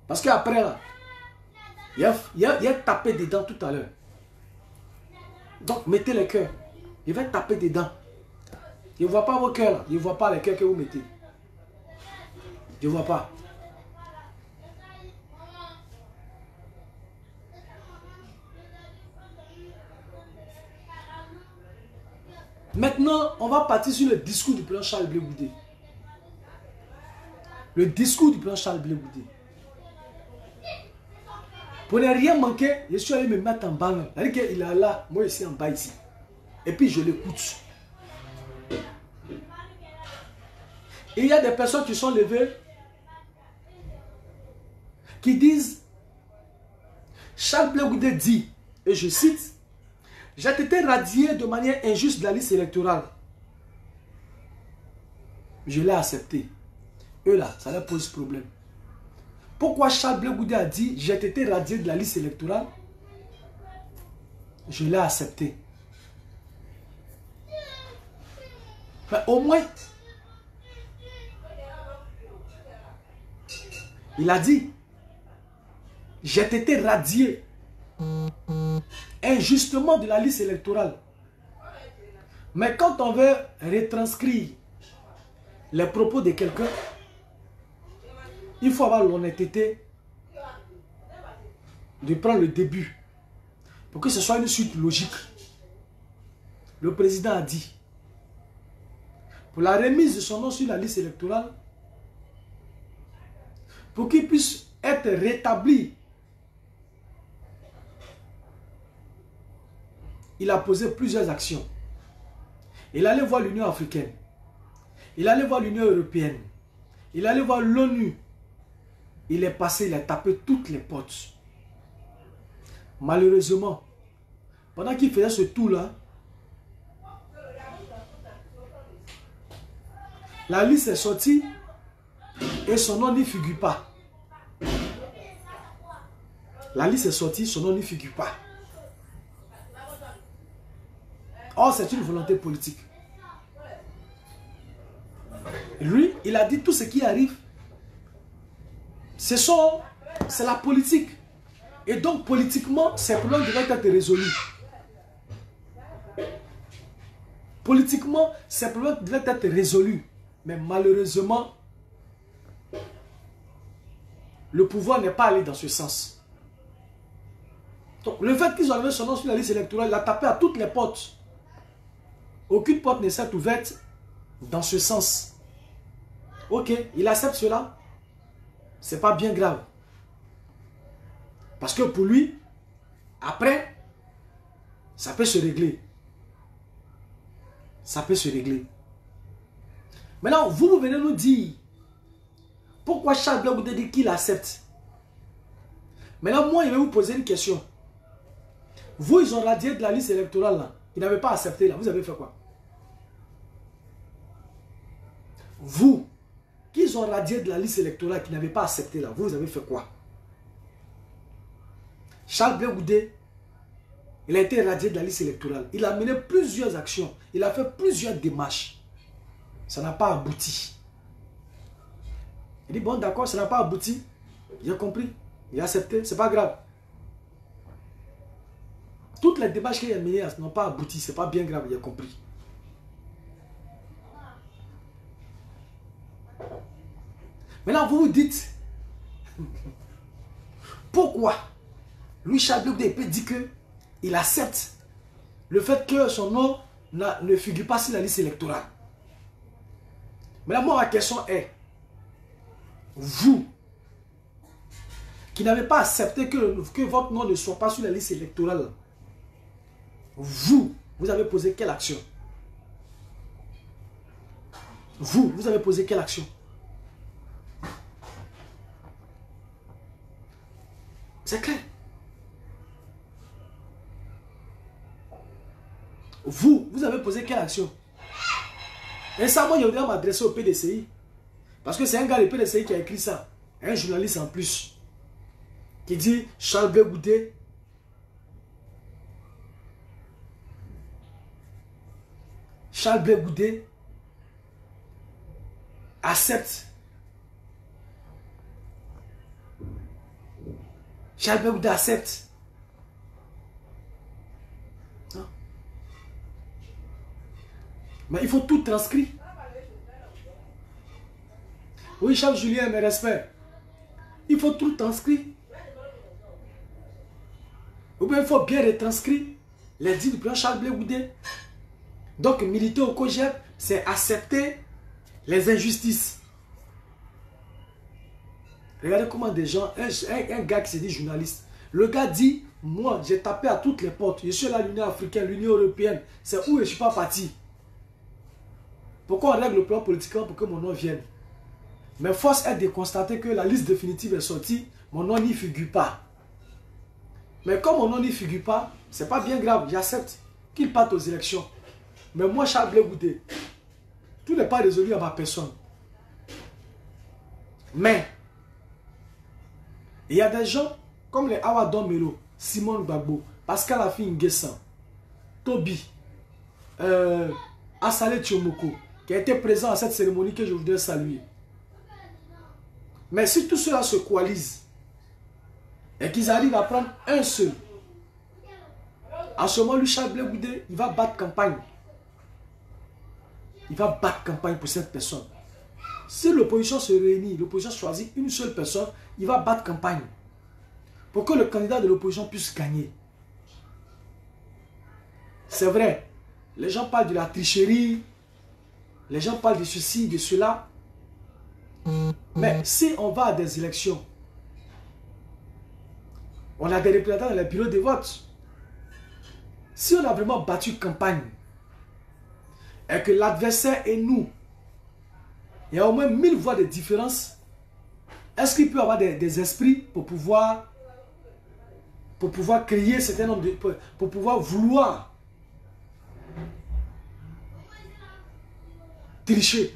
Parce qu'après, là, il y a tapé dedans tout à l'heure. Donc, mettez le cœur. Il va taper dedans. Je ne vois pas vos cœurs là. Je ne vois pas les cœurs que vous mettez. Je ne vois pas. Maintenant, on va partir sur le discours du président Charles Blé Goudé. Le discours du président Charles Blé Goudé. Pour ne rien manquer, je suis allé me mettre en bas. C'est-à-dire qu'il est là, moi ici en bas ici. Et puis je l'écoute. Et il y a des personnes qui sont levées, qui disent, Charles Blé Goudé dit, et je cite, j'ai été radié de manière injuste de la liste électorale. Je l'ai accepté. Eux là, ça leur pose problème. Pourquoi Charles Blé Goudé a dit j'ai été radié de la liste électorale? Je l'ai accepté. Mais au moins, il a dit j'ai été radié injustement de la liste électorale. Mais quand on veut retranscrire les propos de quelqu'un, il faut avoir l'honnêteté de prendre le début pour que ce soit une suite logique. Le président a dit, pour la remise de son nom sur la liste électorale, pour qu'il puisse être rétabli, il a posé plusieurs actions. Il allait voir l'Union africaine, il allait voir l'Union européenne, il allait voir l'ONU. Il est passé, il a tapé toutes les portes. Malheureusement, pendant qu'il faisait ce tour-là, la liste est sortie et son nom n'y figure pas. La liste est sortie, son nom n'y figure pas. Or, c'est une volonté politique. Lui, il a dit tout ce qui arrive. C'est la politique. Et donc, politiquement, ces problèmes devraient être résolus. Politiquement, ces problèmes devraient être résolus. Mais malheureusement, le pouvoir n'est pas allé dans ce sens. Donc, le fait qu'ils ont enlevé son nom sur la liste électorale, il a tapé à toutes les portes. Aucune porte ne s'est ouverte dans ce sens. Ok, il accepte cela. C'est pas bien grave. Parce que pour lui, après, ça peut se régler. Ça peut se régler. Maintenant, vous venez nous dire pourquoi Charles Blé Goudé dit qu'il accepte. Maintenant, moi, je vais vous poser une question. Vous, ils ont radié de la liste électorale là. Ils n'avaient pas accepté là. Vous avez fait quoi? Vous, qu'ils ont radié de la liste électorale qui n'avaient pas accepté là, vous avez fait quoi? Charles Blé Goudé Il a été radié de la liste électorale. Il a mené plusieurs actions. Il a fait plusieurs démarches. Ça n'a pas abouti. Il dit, bon, d'accord, ça n'a pas abouti. J'ai compris. Il a accepté. C'est pas grave. Toutes les démarches qu'il a menées n'ont pas abouti. C'est pas bien grave. Il a compris. Maintenant, vous vous dites, pourquoi Louis-Charles Blé Goudé dit qu'il accepte le fait que son nom ne figure pas sur la liste électorale. Mais là, moi, ma question est, vous, qui n'avez pas accepté que votre nom ne soit pas sur la liste électorale, vous avez posé quelle action? Vous avez posé quelle action? C'est clair. Vous avez posé quelle action? Et ça, moi, je voudrais m'adresser au PDCI. Parce que c'est un gars du PDCI qui a écrit ça. Un journaliste en plus. Qui dit, Charles Blé Goudé accepte. Charles Blé Goudé accepte. Non. Mais il faut tout transcrire. Oui, Charles Julien, mes respects. Il faut tout transcrire. Ou bien il faut bien retranscrire les dits du président Charles Blé Goudé. Donc, militer au COJEP, c'est accepter les injustices. Regardez comment des gens, un gars qui se dit journaliste, le gars dit, moi j'ai tapé à toutes les portes, je suis à l'Union africaine, l'Union européenne, c'est où je ne suis pas parti. Pourquoi on règle le plan politiquement pour que mon nom vienne? Mais force est de constater que la liste définitive est sortie, mon nom n'y figure pas. Mais comme mon nom n'y figure pas, c'est pas bien grave, j'accepte qu'il parte aux élections. Mais moi, Charles Blé Goudé, tout n'est pas résolu à ma personne. Mais, il y a des gens comme les Awadon Melo, Simon Gbagbo, Pascal Afi Nguessan, Toby, Assalé Tchomoko, qui a été présent à cette cérémonie que je voudrais saluer. Mais si tout cela se coalise et qu'ils arrivent à prendre un seul, en ce moment, lui, Charles Blé Goudé, il va battre campagne. Il va battre campagne pour cette personne. Si l'opposition se réunit, l'opposition choisit une seule personne, il va battre campagne. Pour que le candidat de l'opposition puisse gagner. C'est vrai, les gens parlent de la tricherie, les gens parlent de ceci, de cela. Mais si on va à des élections, on a des représentants dans les bureaux de vote. Si on a vraiment battu campagne, et que l'adversaire et nous, il y a au moins 1000 voix de différence, est-ce qu'il peut y avoir des esprits pour pouvoir créer un certain nombre de... pour pouvoir vouloir tricher?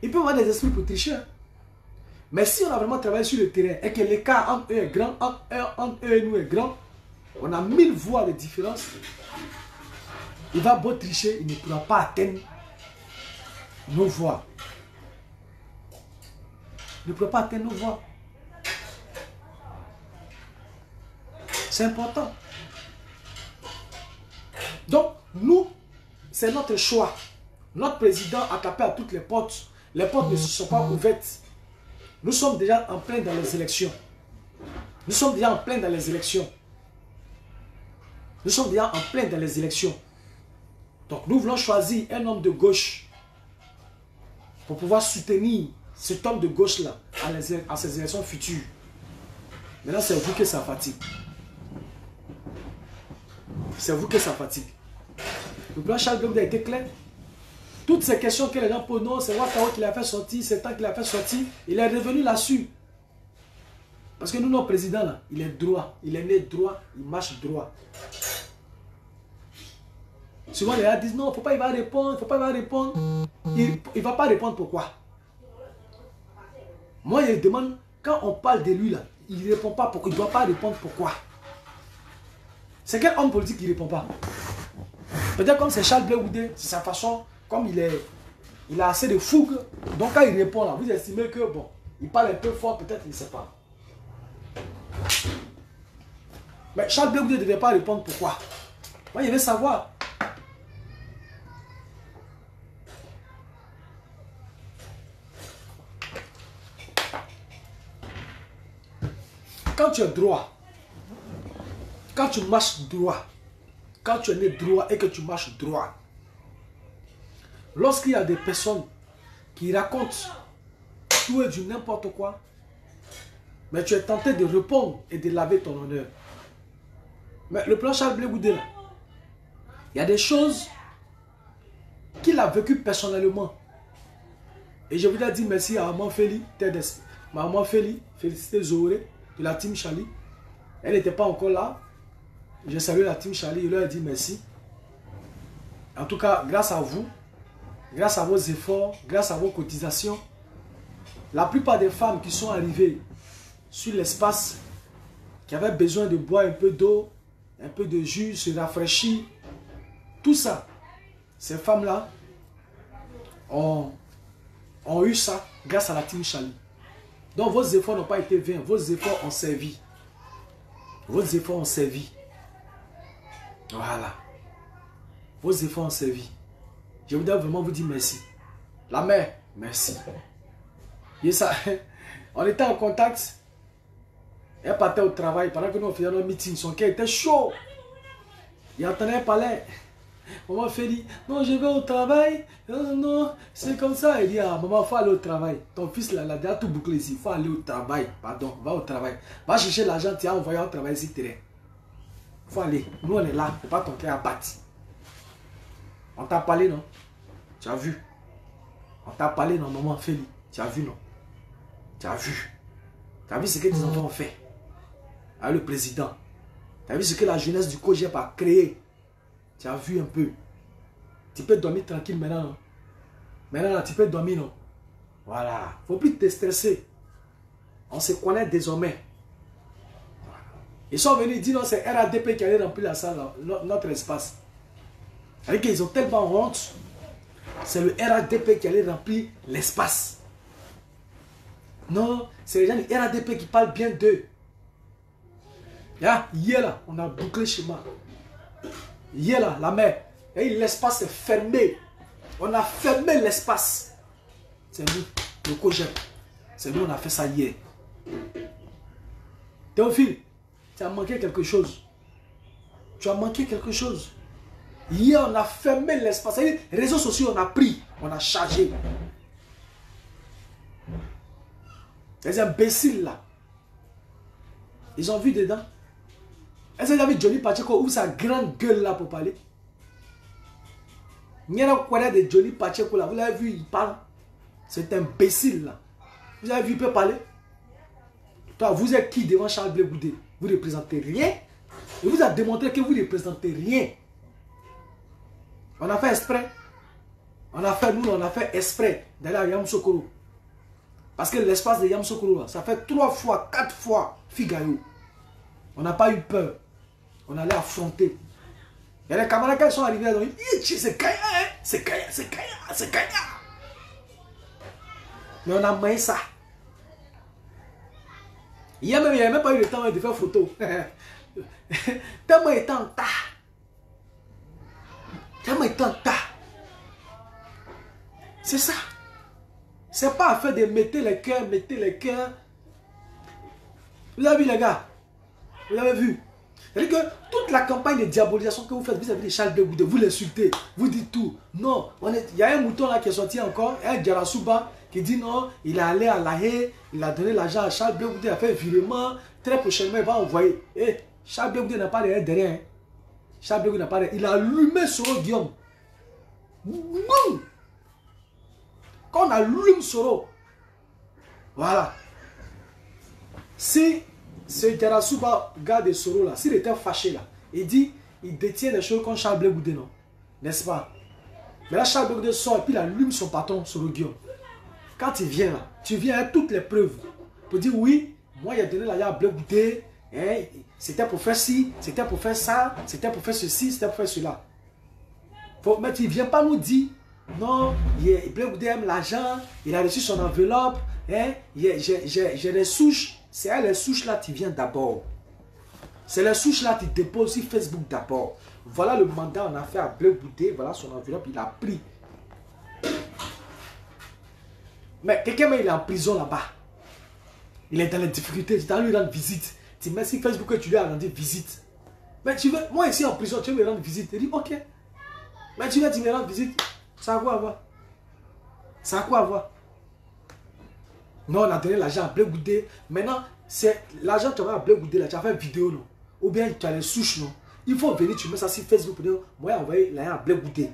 Il peut y avoir des esprits pour tricher. Hein? Mais si on a vraiment travaillé sur le terrain et que l'écart entre eux est grand, entre eux et nous est grand, on a 1000 voix de différence, il va beau tricher, il ne pourra pas atteindre nos voix. Il ne pourra pas atteindre nos voix. C'est important. Donc, nous, c'est notre choix. Notre président a tapé à toutes les portes. Les portes ne se sont pas ouvertes. Nous sommes déjà en plein dans les élections. Nous sommes déjà en plein dans les élections. Nous sommes déjà en plein dans les élections. Donc nous voulons choisir un homme de gauche pour pouvoir soutenir cet homme de gauche-là à ces élections futures. Maintenant, c'est vous que ça fatigue. C'est vous que ça fatigue. Le plan Charles Blé Goudé a été clair. Toutes ces questions que les gens posent, non, c'est Ouattara qui l'a fait sortir, c'est tant qu'il l'a fait sortir, il est revenu là-dessus. Parce que nous, notre président, là, il est droit, il est né droit, il marche droit. Souvent, les gens disent non, faut pas, il va répondre, faut pas, il va répondre. Il ne va pas répondre pourquoi? Moi, je demande, quand on parle de lui, là, il ne répond pas pourquoi, il ne doit pas répondre pourquoi. C'est quel homme politique qui ne répond pas? Peut-être comme c'est Charles Blé Goudé, c'est sa façon, comme il a assez de fougue. Donc quand il répond là, vous estimez que bon, il parle un peu fort, peut-être, il ne sait pas. Mais Charles Blé Goudé ne devait pas répondre pourquoi. Moi, il veut savoir. Quand tu es droit, quand tu marches droit, quand tu es né droit et que tu marches droit, lorsqu'il y a des personnes qui racontent tout et du n'importe quoi, mais tu es tenté de répondre et de laver ton honneur. Mais le plan Charles Blé Goudé, là, il y a des choses qu'il a vécues personnellement. Et je voudrais dire merci à Maman Féli, Maman Féli, félicité Zoé de la team Charlie. Elle n'était pas encore là. Je salue la team Charlie, je leur ai dit merci. En tout cas, grâce à vous, grâce à vos efforts, grâce à vos cotisations, la plupart des femmes qui sont arrivées sur l'espace, qui avaient besoin de boire un peu d'eau, un peu de jus, se rafraîchir, tout ça, ces femmes-là ont eu ça grâce à la team Charlie. Donc vos efforts n'ont pas été vains, vos efforts ont servi. Vos efforts ont servi. Voilà. Vos efforts ont servi. Je voudrais vraiment vous dire merci. La mère, merci. Et ça, on était en contact. Elle partait au travail pendant que nous faisions notre meeting. Son cœur était chaud. Il entendait parler. Maman fait dit, non, je vais au travail. Non, non, c'est comme ça. Il dit, ah, maman, il faut aller au travail. Ton fils, là, il a déjà tout bouclé ici. Il faut aller au travail. Pardon, va au travail. Va chercher l'argent, tu as envoyé au travail ici, terrain. Il faut aller. Nous, on est là. C'est pas ton cœur à battre. On t'a parlé, non? Tu as vu? On t'a parlé, non, maman, Féli? Tu as vu, non? Tu as vu? Tu as vu ce que tes enfants ont fait? Avec le président. Tu as vu ce que la jeunesse du COGEP a créé? Tu as vu un peu. Tu peux dormir tranquille maintenant, non? Maintenant, là, tu peux dormir, non? Voilà. Il ne faut plus te stresser. On se connaît désormais. Voilà. Ils sont venus dire, non, c'est RADP qui allait remplir la salle, notre espace. C'est-à-dire qu'ils ont tellement honte. C'est le RADP qui allait remplir l'espace. Non, c'est les gens du RADP qui parlent bien d'eux. Hier là, on a bouclé chez moi. Hier là, la mer, l'espace est fermé. On a fermé l'espace. C'est nous, le COGEP. C'est nous, on a fait ça hier. Théophile, tu as manqué quelque chose. Tu as manqué quelque chose. Hier, on a fermé l'espace. Les réseaux sociaux, on a pris, on a chargé. Les imbéciles là, ils ont vu dedans. Est-ce que vous avez vu Johnny Pacheco ouvre sa grande gueule là pour parler? Il y a un de Johnny Pacheco là, vous l'avez vu, il parle. C'est imbécile là. Vous avez vu, il peut parler. Toi, vous êtes qui devant Charles Blé Goudé? Vous ne représentez rien. Il vous a démontré que vous ne représentez rien. On a fait exprès. On a fait, nous, on a fait exprès d'aller à Yamoussoukro. Parce que l'espace de Yamoussoukro, ça fait 3 fois, 4 fois Figaro. On n'a pas eu peur. On allait affronter. Il y a les camarades qui sont arrivés, ils ont dit, c'est Kaya, hein? C'est Kaya, c'est Kaya, c'est Kaya. Mais on a maillé ça. Hier même, il n'y avait même pas eu le temps de faire photo. Tellement il était en tas. Tellement il était en tas. C'est ça. C'est pas affaire de mettre les cœurs, mettez les cœurs. Vous avez vu les gars? Vous avez vu? C'est-à-dire que toute la campagne de diabolisation que vous faites vis-à-vis de Charles Blé Goudé, vous l'insultez, vous dites tout. Non, il y a un mouton là qui est sorti encore, un Djarasouba qui dit non, il est allé à La Haye, il a donné l'argent à Charles Blé Goudé, il a fait un virement, très prochainement il va envoyer. Et Charles Blé Goudé n'a pas de derrière. Charles Blé Goudé n'a pas de. Il a allumé Soro Guillaume. Boum! Quand on allume Soro, voilà. Si ce Djarasouba, gars de Soro là, s'il était fâché là, il dit, il détient des choses comme Charles Blé Goudé, non? N'est-ce pas? Mais là, Charles Blé Goudé sort et puis il allume son patron Soro Guillaume. Quand il vient là, tu viens avec toutes les preuves pour dire oui, moi il a donné l'argent à Blé Goudé, hein, c'était pour faire ci, c'était pour faire ça, c'était pour faire ceci, c'était pour faire cela. Mais tu ne viens pas nous dire, non, Blé Goudé aime l'argent, il a reçu son enveloppe, hein, j'ai des souches. C'est à les souches là tu viens d'abord. C'est les souches là tu déposes sur Facebook d'abord. Voilà le mandat on a fait à Blé Goudé, voilà son enveloppe, il a pris. Mais quelqu'un il est en prison là-bas. Il est dans les difficultés, tu dois lui rendre visite. Tu mets sur Facebook que tu lui as rendu visite. Mais tu veux, moi ici en prison, tu veux me rendre visite. Il dit ok. Mais tu me rendre visite. Ça a quoi à voir? Ça a quoi à voir? Non, on a donné l'argent à Blé Goudé. Maintenant, c'est l'argent que tu as à Blé Goudé, là, tu as fait une vidéo, non? Ou bien tu as les souches, non? Il faut venir, tu mets ça sur Facebook pour dire, moi j'ai envoyé l'argent à Blé Goudé.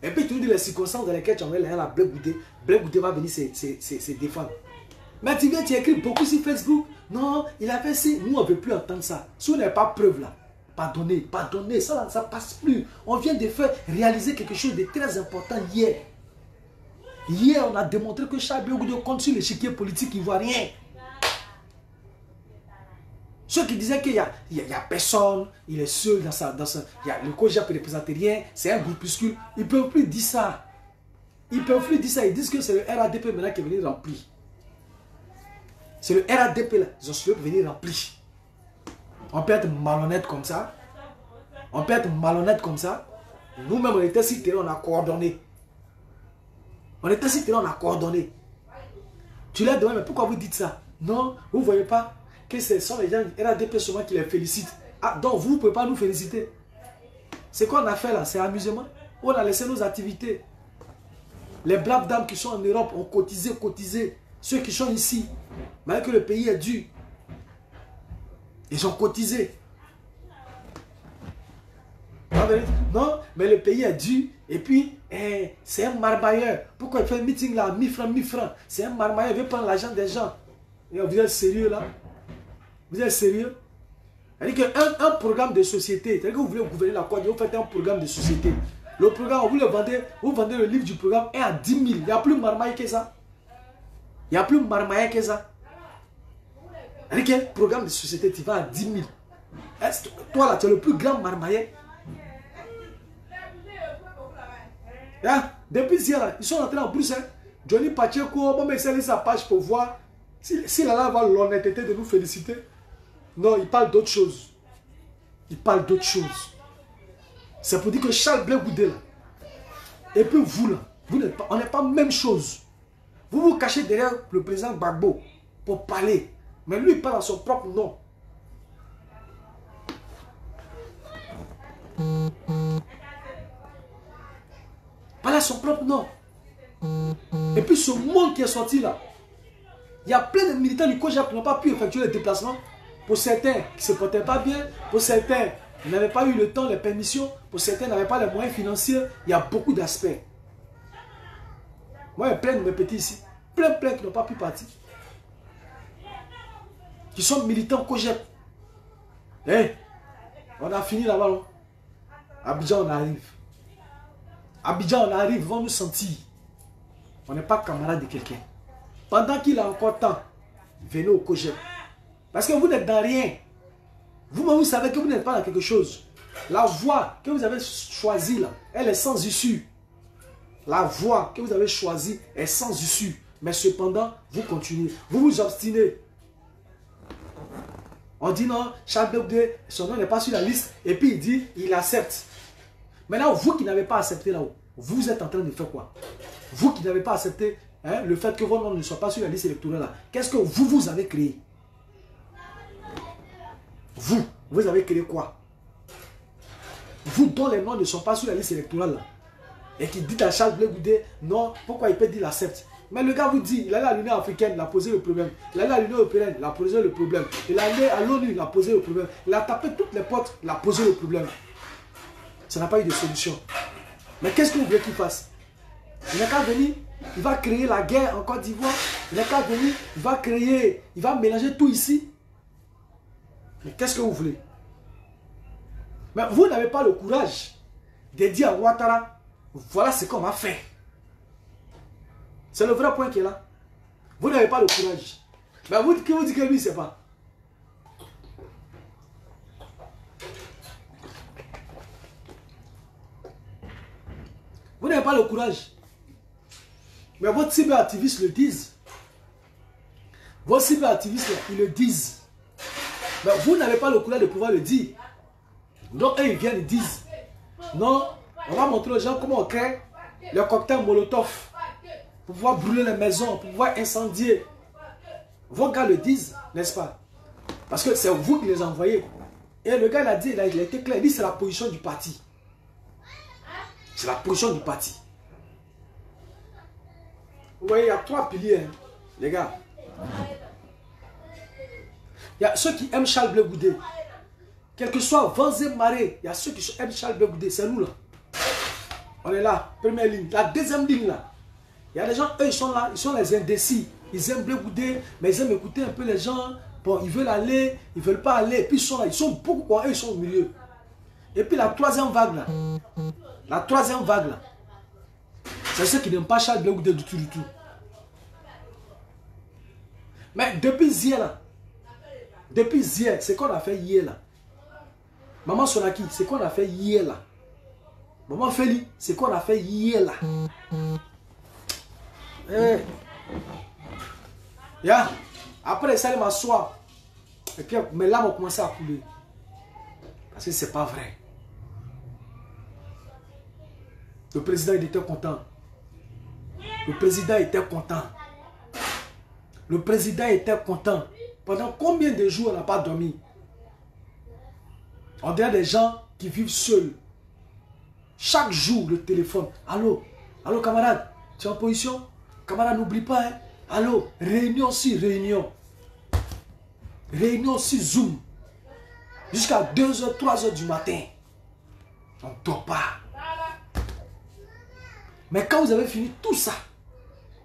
Et puis tu nous dis les circonstances dans lesquelles tu as envoyé l'argent à Blé Goudé. Blé Goudé va venir se défendre. Mais tu viens, tu écris beaucoup sur Facebook. Non, il a fait ci. Nous, on ne veut plus entendre ça. Si on n'a pas preuve là, pardonnez, ça ne passe plus. On vient de faire réaliser quelque chose de très important hier. Hier, on a démontré que Charles Blé Goudé compte sur l'échiquier politique ivoirien. Ceux qui disaient qu'il n'y a personne, il est seul dans sa le COJEP ne représente rien, c'est un groupuscule. Ils ne peuvent plus dire ça. Ils ne peuvent plus dire ça. Ils disent que c'est le RADP maintenant qui est venu remplir. C'est le RADP là, ils ont su venir remplir. On peut être malhonnête comme ça. On peut être malhonnête comme ça. Nous-mêmes, on était sur terrain, on a coordonné. On était sur terrain, on a coordonné. Tu leur demandes, mais pourquoi vous dites ça? Non, vous ne voyez pas que ce sont les gens du RADP souvent qui les félicitent. Ah, donc vous ne pouvez pas nous féliciter. C'est quoi on a fait là? C'est amusement. On a laissé nos activités. Les braves dames qui sont en Europe ont cotisé. Ceux qui sont ici, malgré que le pays est dur, ils ont cotisé. Non, mais le pays est dur. Et puis, c'est un marmailleur. Pourquoi il fait un meeting là, 1000 francs? C'est un marmailleur, il veut prendre l'argent des gens. Et vous êtes sérieux là? Vous êtes sérieux? C'est-à-dire qu'un programme de société, c'est-à-dire que vous voulez gouverner la Côte d'Ivoire, vous faites un programme de société. Le programme, vous vendez le livre du programme est à 10 000. Il n'y a plus marmailleur que ça. Il n'y a plus marmailleur que ça. C'est-à-dire qu'un programme de société, tu vas à 10 000. Toi là, tu es le plus grand marmailleur. Depuis hier, ils sont entrés en Bruxelles. Johnny Pacheco, bon, mais c'est sa page pour voir s'il a l'honnêteté de nous féliciter. Non, il parle d'autre chose. Il parle d'autre chose. C'est pour dire que Charles Blé Goudé là, et puis vous là, on n'est pas même chose. Vous vous cachez derrière le président Gbagbo pour parler. Mais lui, il parle à son propre nom. Parle à son propre nom. Et puis ce monde qui est sorti là, il y a plein de militants du COJEP qui n'ont pas pu effectuer les déplacements. Pour certains qui ne se portaient pas bien, pour certains qui n'avaient pas eu le temps, les permissions, pour certains qui n'avaient pas les moyens financiers. Il y a beaucoup d'aspects. Moi, il y a plein de mes petits ici, plein qui n'ont pas pu partir. Qui sont militants COJEP. On a fini là-bas. Abidjan, on arrive. Abidjan, on arrive, ils vont nous sentir. On n'est pas camarade de quelqu'un. Pendant qu'il a encore temps, venez au COJEP. Parce que vous n'êtes dans rien. Vous-même, vous savez que vous n'êtes pas dans quelque chose. La voie que vous avez choisie là, elle est sans issue. La voie que vous avez choisie est sans issue. Mais cependant, vous continuez. Vous vous obstinez. On dit non, Charles Blé Goudé, son nom n'est pas sur la liste. Et puis il dit, il accepte. Maintenant, vous qui n'avez pas accepté là-haut, vous êtes en train de faire quoi? Vous qui n'avez pas accepté le fait que votre nom ne soit pas sur la liste électorale là, qu'est-ce que vous avez créé? Vous avez créé quoi? Vous dont les noms ne sont pas sur la liste électorale là, et qui dit à Charles Blé Goudé, non, pourquoi il peut dire il accepte? Mais le gars vous dit, il est allé à l'Union africaine, il a posé le problème. Il est allé à l'Union européenne, il a posé le problème. Il est allé à l'ONU, il a posé le problème. Il a tapé toutes les portes, il a posé le problème. Ça n'a pas eu de solution. Mais qu'est-ce que vous voulez qu'il fasse? Il n'a qu'à venir, il va créer la guerre en Côte d'Ivoire. Il n'a qu'à venir, il va mélanger tout ici. Mais qu'est-ce que vous voulez? Mais vous n'avez pas le courage de dire à Ouattara, voilà ce qu'on va faire. C'est le vrai point qui est là. Vous n'avez pas le courage. Mais qui vous dit que lui, c'est pas? n'avez pas le courage. Mais votre cyberactivistes le disent. Vos cyberactivistes, ils le disent. Mais vous n'avez pas le courage de pouvoir le dire. Donc, eux, ils viennent et disent. Non, on va montrer aux gens comment on crée le cocktail Molotov. Pour pouvoir brûler les maisons, pour pouvoir incendier. Vos gars le disent, n'est-ce pas? Parce que c'est vous qui les envoyez. Et le gars, il a dit, il a été clair. Il dit, c'est la position du parti. C'est la position du parti. Vous voyez, il y a 3 piliers, hein, les gars. Il y a ceux qui aiment Charles Blé Goudé. Quel que soit vents et marées, il y a ceux qui aiment Charles Blé Goudé. C'est nous là. On est là, première ligne. La deuxième ligne là. Il y a des gens, eux, ils sont là, ils sont les indécis. Ils aiment Blé Goudé, mais ils aiment écouter un peu les gens. Bon, ils veulent aller, ils ne veulent pas aller. Et puis ils sont là, ils sont beaucoup, quoi, eux, ils sont au milieu. Et puis la troisième vague là. La troisième vague là. C'est ceux qui n'aiment pas Charles Blé Goudé du tout, du tout. Mais depuis hier là. Depuis hier, c'est qu'on a fait hier là. Maman Sonaki, c'est qu'on a fait hier là. Maman Feli, c'est qu'on a fait hier là. Hey. Yeah. Après, ça allait m'asseoir. Et puis mes larmes ont commencé à couler. Parce que c'est pas vrai. Le président il était content. Le président était content. Le président était content. Pendant combien de jours on n'a pas dormi? On dirait des gens qui vivent seuls. Chaque jour, le téléphone. Allô? Allô, camarade? Tu es en position? Camarade, n'oublie pas, hein? Allô? Réunion si réunion. Réunion si Zoom. Jusqu'à 2h, 3h du matin. On ne dort pas. Mais quand vous avez fini tout ça,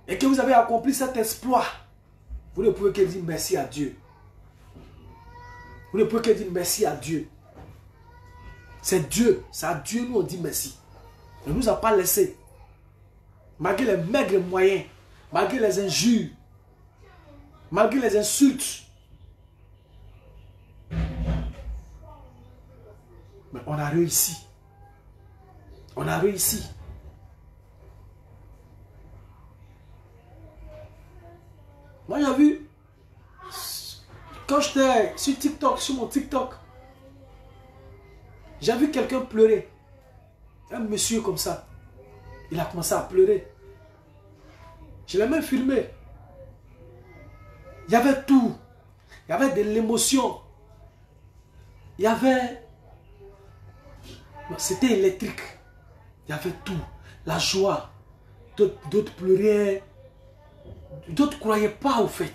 et que vous avez accompli cet exploit, vous ne pouvez que dire merci à Dieu. Vous ne pouvez que dire merci à Dieu. C'est Dieu. C'est à Dieu nous on dit merci. Il ne nous a pas laissé. Malgré les maigres moyens, malgré les injures, malgré les insultes. Mais on a réussi. On a réussi. Moi j'ai vu, quand j'étais sur TikTok, sur mon TikTok, j'ai vu quelqu'un pleurer. Un monsieur comme ça. Il a commencé à pleurer. Je l'ai même filmé. Il y avait tout. Il y avait de l'émotion. Il y avait... C'était électrique. Il y avait tout. La joie. D'autres pleuraient. D'autres ne croyaient pas au fait.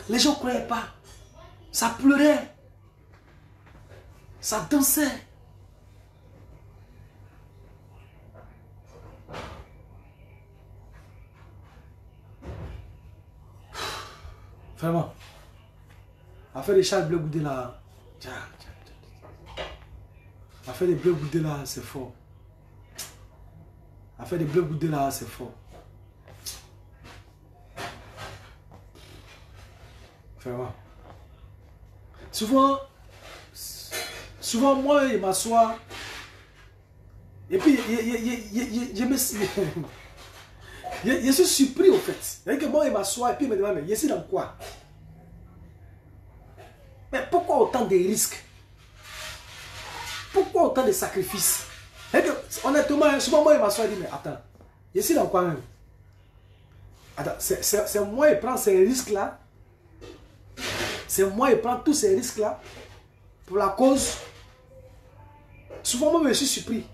Les gens ne croyaient pas. Ça pleurait. Ça dansait. Vraiment. Affaire des Charles Blé Goudé là. Affaire des Blé Goudé là, c'est fort. Affaire des Blé Goudé là, c'est fort. Vraiment. Souvent moi, il m'assoit. Et puis, je suis surpris au fait. C'est que moi, il m'assoit et puis il me demande, mais je suis dans quoi? Mais pourquoi autant de risques? Pourquoi autant de sacrifices? Honnêtement, souvent moi, il m'assoit et dit, mais attends, je suis dans quoi même? Attends, c'est moi qui prends ces risques-là. C'est moi qui prends tous ces risques-là pour la cause. Souvent, moi, je suis surpris.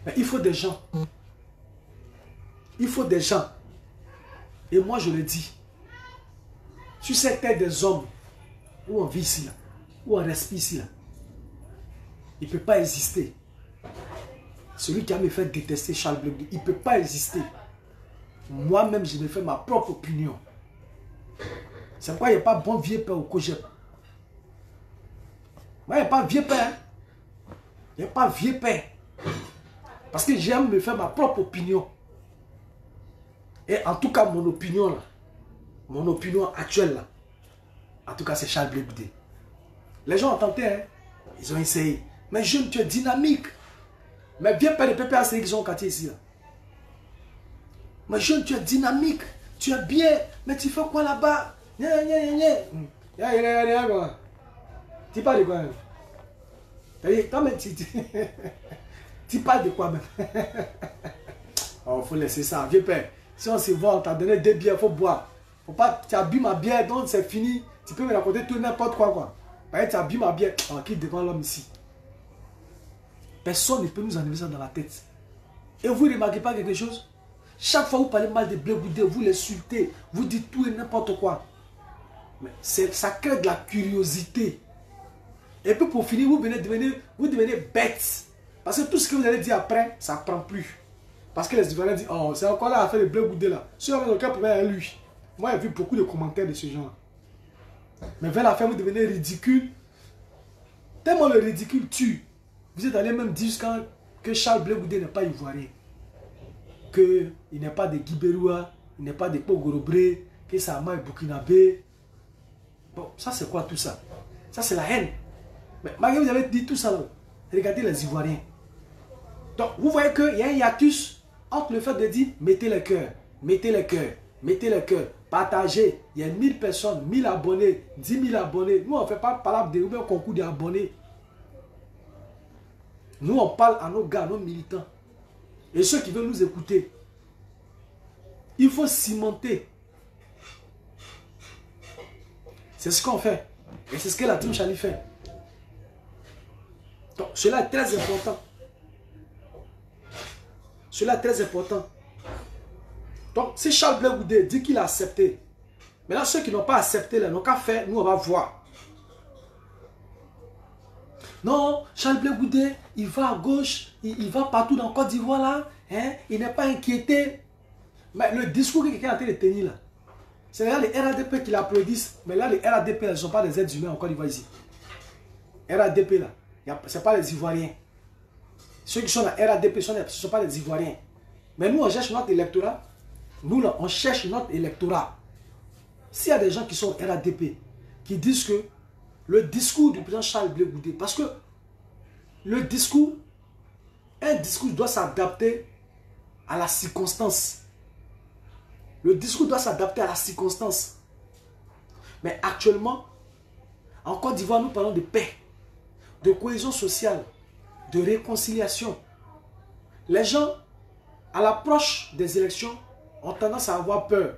Mais il faut des gens. Il faut des gens. Et moi, je le dis. Sur cette terre des hommes, où on vit ici, là, où on respire ici, là, il ne peut pas exister. Celui qui a me fait détester Charles Blé Goudé, il ne peut pas exister. Moi-même, je me fais ma propre opinion. C'est pourquoi il n'y a pas bon vieux père au Cogep. Moi, il n'y a pas vieux père. Il n'y a pas vieux père. Parce que j'aime me faire ma propre opinion. Et en tout cas, mon opinion là, mon opinion actuelle là, En tout cas, c'est Charles Blé Goudé. Les gens ont tenté, hein. Ils ont essayé. Mais jeune, tu es dynamique. Mais viens pas les PPAC qui sont au quartier ici. Là. Mais jeune, tu es dynamique. Tu es bien. Mais tu fais quoi là-bas? Tu parles de quoi même? Tu parles de quoi même? Oh, faut laisser ça. Viens père. Si on se voit, on t'a donné 2 bières, il faut boire. Faut pas, tu as bu ma bière, donc c'est fini. Tu peux me raconter tout n'importe quoi. Tu as bu ma bière. On quitte devant l'homme ici. Personne ne peut nous enlever ça dans la tête. Et vous ne remarquez pas quelque chose? Chaque fois que vous parlez mal de Blé Goudé, vous l'insultez, vous dites tout et n'importe quoi. Mais ça crée de la curiosité. Et puis pour finir, vous devenez bête. Parce que tout ce que vous allez dire après, ça ne prend plus. Parce que les Ivoiriens disent, oh, c'est encore là à faire le Blé Goudé là. Si on a aucun problème avec lui. Moi, j'ai vu beaucoup de commentaires de ce genre. Mais vers la fin, vous devenez ridicule. Tellement le ridicule tue. Vous êtes allé même dire jusqu'à que Charles Blé Goudé n'est pas ivoirien. Qu'il n'est pas de Guibéroua, il n'est pas de Pogorobré, que Sama est burkinabé. Bon, ça c'est quoi tout ça? Ça c'est la haine. Mais malgré que vous avez dit tout ça, là, regardez les Ivoiriens. Donc vous voyez qu'il y a un hiatus entre le fait de dire mettez le cœur, mettez le cœur, mettez le cœur, partagez. Il y a 1000 personnes, 1000 abonnés, 10 000 abonnés. Nous on ne fait pas parler de concours d'abonnés. Nous on parle à nos gars, à nos militants. Et ceux qui veulent nous écouter, il faut cimenter. C'est ce qu'on fait. Et c'est ce que la Team Charlie fait. Donc, cela est très important. Cela est très important. Donc, si Charles Blé Goudé dit qu'il a accepté, maintenant ceux qui n'ont pas accepté, n'ont qu'à faire, nous on va voir. Non, Charles Blé Goudé, il va à gauche, il va partout dans Côte d'Ivoire là, hein, il n'est pas inquiété. Mais le discours que quelqu'un a été tenir là, c'est là les RADP qui l'applaudissent, mais là les RADP ne sont pas des êtres humains en Côte d'Ivoire ici. RADP là, ce n'est pas les Ivoiriens. Ceux qui sont dans RADP, ce ne sont pas les Ivoiriens. Mais nous on cherche notre électorat, nous là, on cherche notre électorat. S'il y a des gens qui sont RADP, qui disent que le discours du président Charles Blé Goudé, parce que le discours, un discours doit s'adapter à la circonstance. Le discours doit s'adapter à la circonstance. Mais actuellement, en Côte d'Ivoire, nous parlons de paix, de cohésion sociale, de réconciliation. Les gens, à l'approche des élections, ont tendance à avoir peur.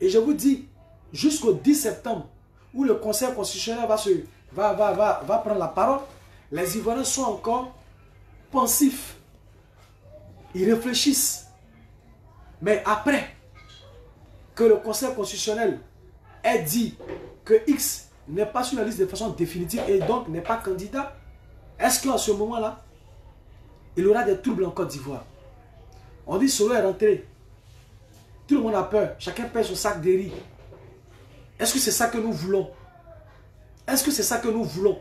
Et je vous dis, jusqu'au 10 septembre, où le Conseil constitutionnel va prendre la parole, les Ivoiriens sont encore pensifs. Ils réfléchissent. Mais après que le Conseil constitutionnel ait dit que X n'est pas sur la liste de façon définitive et donc n'est pas candidat, est-ce qu'à ce moment-là, il y aura des troubles en Côte d'Ivoire? On dit Soro est rentré. Tout le monde a peur. Chacun pèse son sac de riz. Est-ce que c'est ça que nous voulons? Est-ce que c'est ça que nous voulons?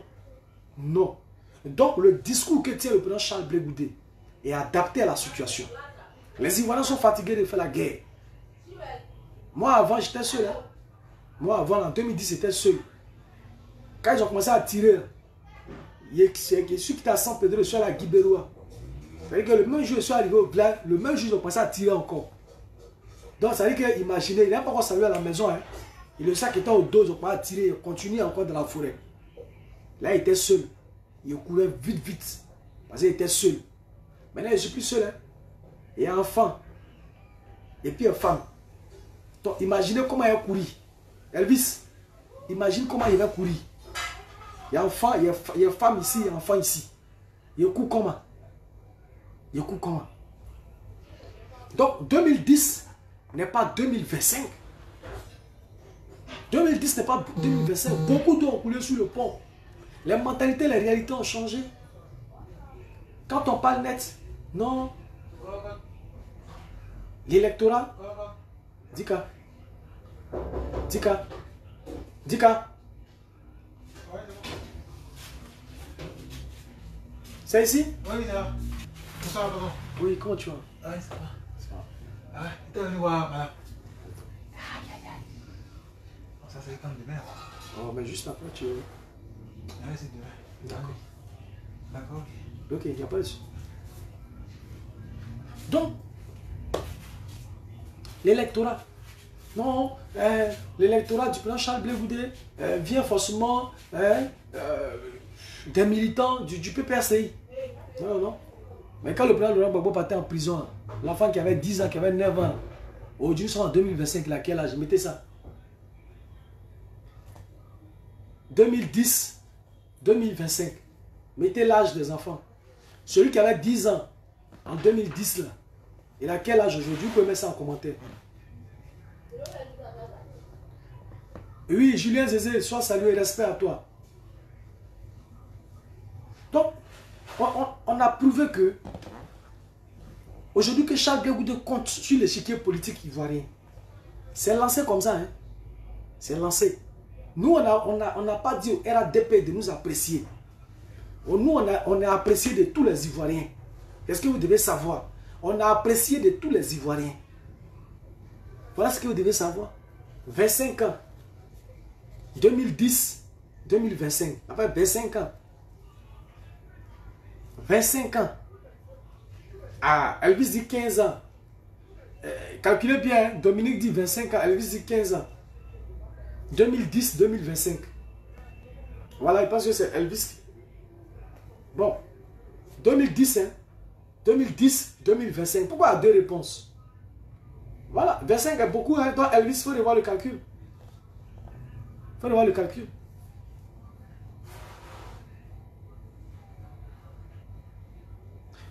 Non. Donc le discours que tient le président Charles Blé Goudé est adapté à la situation. Les Ivoiriens sont fatigués de faire la guerre. Moi avant j'étais seul. Hein. Moi avant en 2010 j'étais seul. Quand ils ont commencé à tirer, je suis quitté à San Pedro, je suis allé à Guibéroua. C'est-à-dire que le même jour je suis arrivé au village, le même jour ils ont commencé à tirer encore. Donc ça veut dire qu'imaginez, il n'a pas encore salué à la maison. Hein. Et le sac était au dos, ils ont commencé à tirer, ils continuaient encore dans la forêt. Là il était seul. Il courait vite, vite. Parce qu'il était seul. Maintenant, je ne suis plus seul. Hein. Il y a un enfant. Et puis une femme. Donc, imaginez comment il va courir. Elvis, imagine comment il va courir. Il y a un enfant, il y a une femme ici, il y a un enfant ici. Il court comment? Il court comment? Donc, 2010 n'est pas 2025. 2010 n'est pas 2025. Beaucoup d'eau ont coulé sur le pont. Les mentalités, les réalités ont changé. Quand on parle net, non. L'électorat, Dika. Dika. Dika. C'est ici? Oui, là. Bonsoir, pardon. Oui, comment tu vas? Ah, ça va. Ça va. Ah, t'es venu voir, madame. Ça, c'est comme demain. Oh, mais juste après, tu... Ouais, c'est demain. D'accord. D'accord. Ok, il n'y a pas de souci. Donc, l'électorat. Non, l'électorat du président Charles Blé Goudé vient forcément des militants du PPRCI. Non, non, non. Mais quand le président Laurent Gbagbo partait en prison, l'enfant qui avait 10 ans, qui avait 9 ans, aujourd'hui ils sont en 2025, là, quel âge? Mettez ça. 2010, 2025. Mettez l'âge des enfants. Celui qui avait 10 ans en 2010, là, il a quel âge aujourd'hui? Vous pouvez mettre ça en commentaire. Oui, Julien Zézé, sois salué, respect à toi. Donc, on a prouvé que aujourd'hui que Charles Blé Goudé compte sur l'échiquier politique ivoirien. C'est lancé comme ça, hein. C'est lancé. Nous, on n'a pas dit au RADP de nous apprécier. Nous, on est apprécié de tous les Ivoiriens. Est-ce que vous devez savoir? On a apprécié de tous les Ivoiriens. Voilà ce que vous devez savoir. 25 ans. 2010, 2025. Après 25 ans. 25 ans. Ah, Elvis dit 15 ans. Calculez bien, hein. Dominique dit 25 ans, Elvis dit 15 ans. 2010, 2025. Voilà, il pense que c'est Elvis. Bon, 2010, hein. 2010, 2025. Pourquoi deux réponses? Voilà, 25 est beaucoup, hein. Toi, Elvis, il faut revoir le calcul. Il faut revoir le calcul.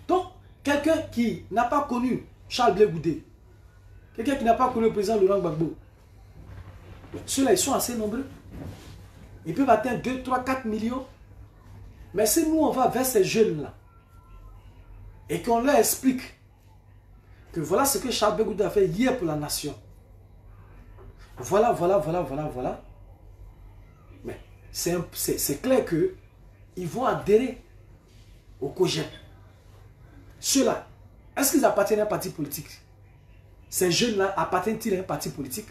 Donc, quelqu'un qui n'a pas connu Charles Blé Goudé, quelqu'un qui n'a pas connu le président Laurent Gbagbo, ceux-là, ils sont assez nombreux. Ils peuvent atteindre 2, 3, 4 millions. Mais si nous, on va vers ces jeunes-là, et qu'on leur explique que voilà ce que Charles Blé Goudé a fait hier pour la nation. Voilà. Mais c'est clair qu'ils vont adhérer au COJEP. Ceux-là, est-ce qu'ils appartiennent à un parti politique? Ces jeunes-là appartiennent-ils à un parti politique?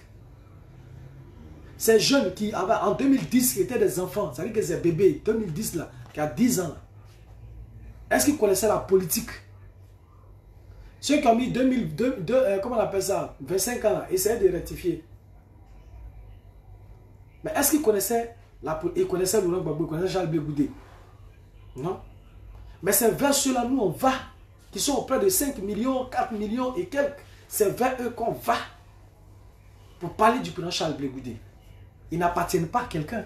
Ces jeunes qui, en 2010, qui étaient des enfants, ça veut dire que ces bébés, 2010 là, qui a 10 ans, est-ce qu'ils connaissaient la politique? Ceux qui ont mis 2002, comment on appelle ça, 25 ans, essayaient de rectifier. Mais est-ce qu'ils connaissaient Laurent Gbagbo, ils connaissaient Charles Blé Goudé? Non. Mais c'est vers ceux-là, nous, on va, qui sont auprès de 5 millions, 4 millions et quelques. C'est vers eux qu'on va pour parler du président Charles Blé Goudé. Ils n'appartiennent pas à quelqu'un.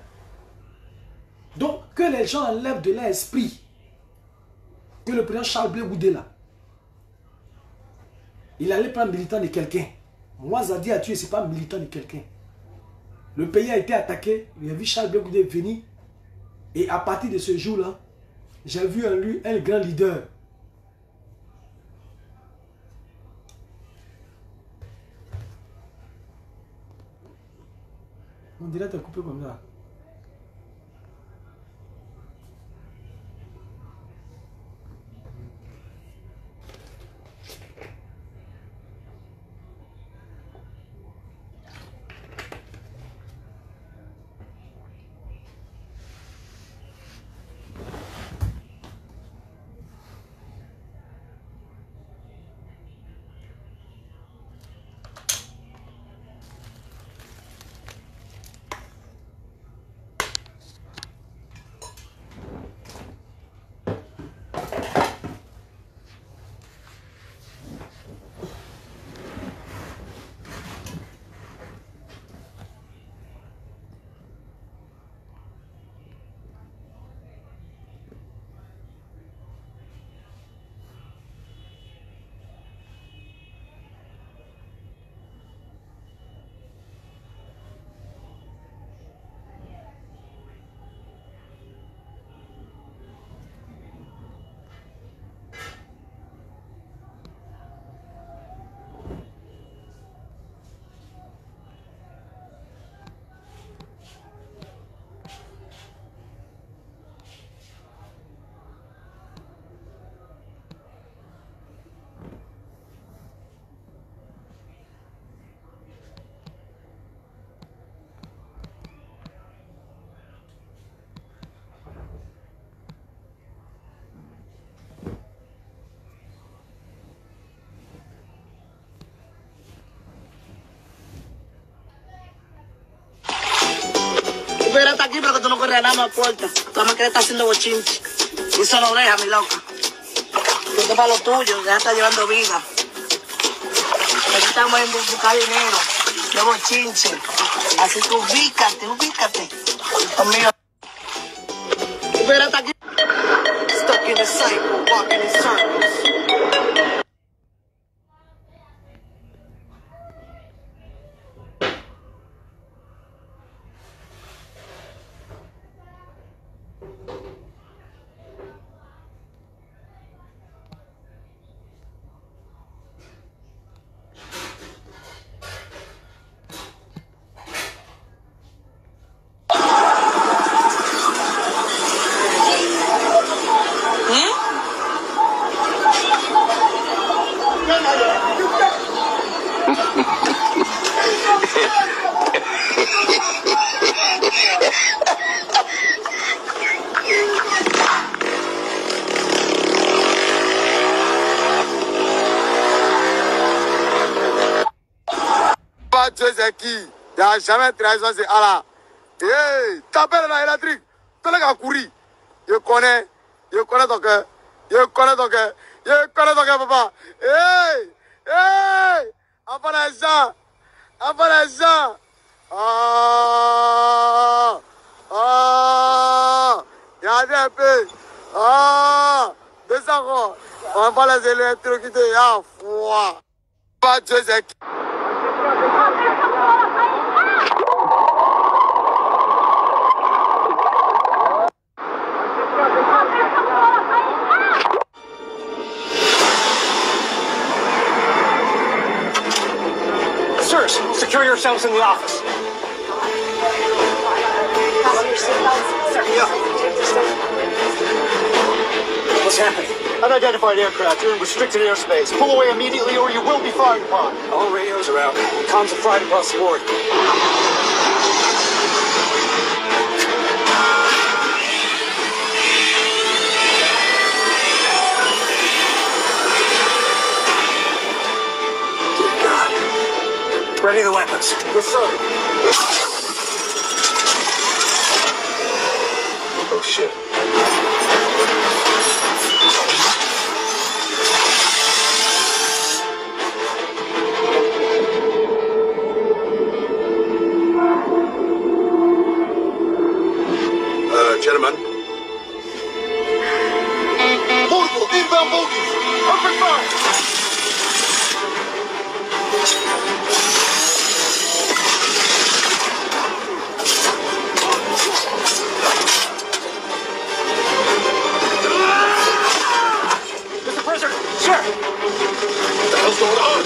Donc, que les gens enlèvent de leur esprit que le président Charles Blé Goudé, là, il allait prendre militant de quelqu'un. Moi, Zadi a tué, ce n'est pas militant de quelqu'un. Le pays a été attaqué, j'ai vu Charles Blé Goudé venir. Et à partir de ce jour-là, j'ai vu en lui un grand leader. On dirait que tu as coupé comme ça. Espera hasta aquí para que tú no corras nada más puerta. Tu mamá que está haciendo bochinche. Y eso lo deja, mi loca. Que esto es para lo tuyo, ya está llevando vida. Aquí estamos en buscar dinero, de bochinche. Así que ubícate. Dios mío. Espera hasta aquí. Stuck in a cycle, walking in circles. Dieu c'est qui? Il n'y a jamais trahison, c'est Allah. Hey, t'appelles la électrique. Tu l'as couru. Je connais ton cœur. Je connais ton cœur, papa. Hey, hey, enfant d'argent. Regardez un peu. Descends encore. On va les électrocuter. Foi. Dieu c'est qui? Sirs, secure yourselves in the office. Fasten your seatbelts. Sir, What's happening? Unidentified aircraft. You're in restricted airspace. Pull away immediately or you will be fired upon. All radios are out. Comms are fried across the board. Dear God. Ready the weapons. Yes, sir. Oh, shit. Gentlemen. Multiple inbound bogies. Open fire. Mr. President! Sir! What the hell's going on?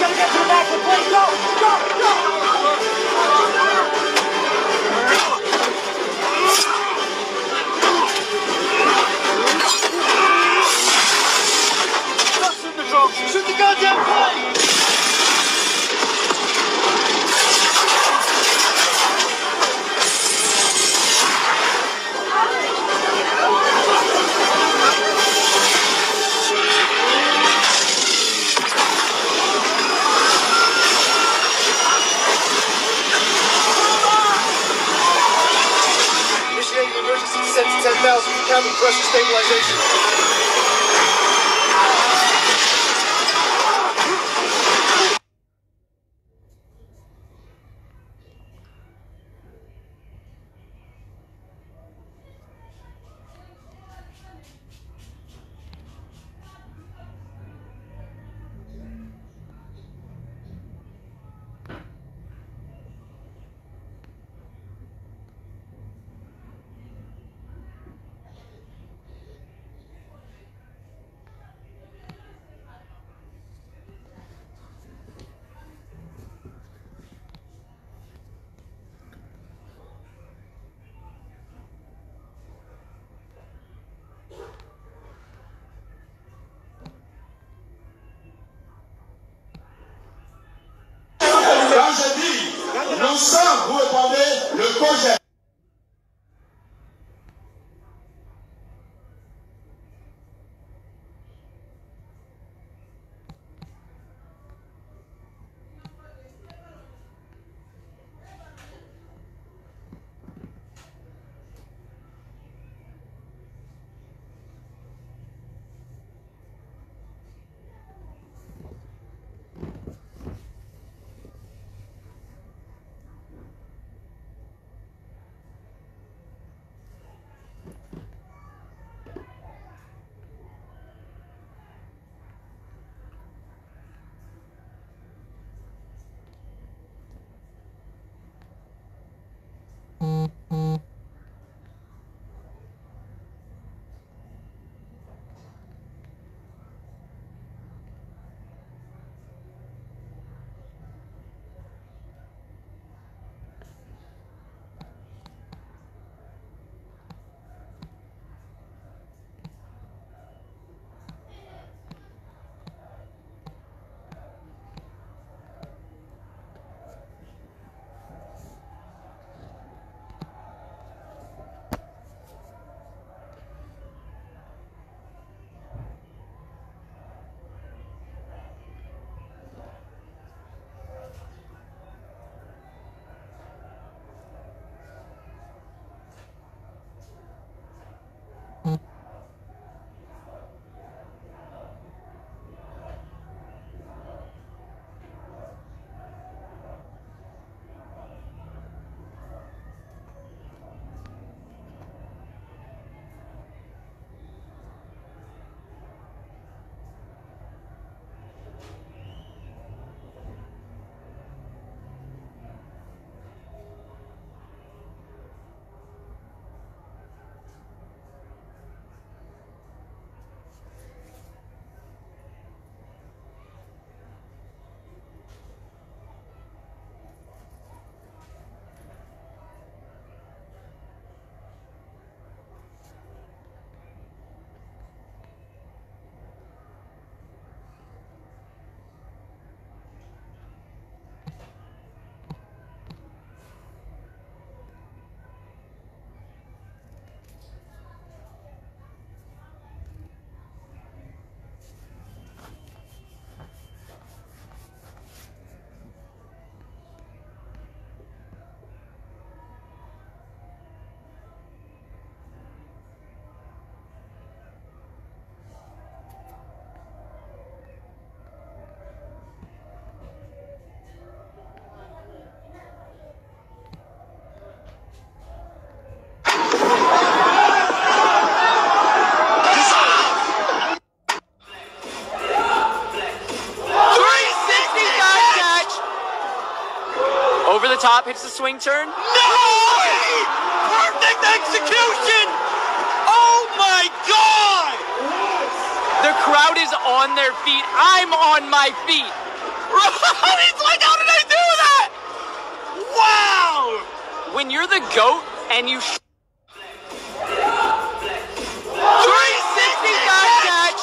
Gotta get to the back of the plane! Go! Shoot the drones. Shoot the goddamn plane. Initiating emergency descent to 10,000. Cabin pressure stabilization. the top, hits the swing turn. No! Perfect execution! Oh my God! The crowd is on their feet. I'm on my feet. He's like, how did I do that? Wow! When you're the GOAT and you 360 catch.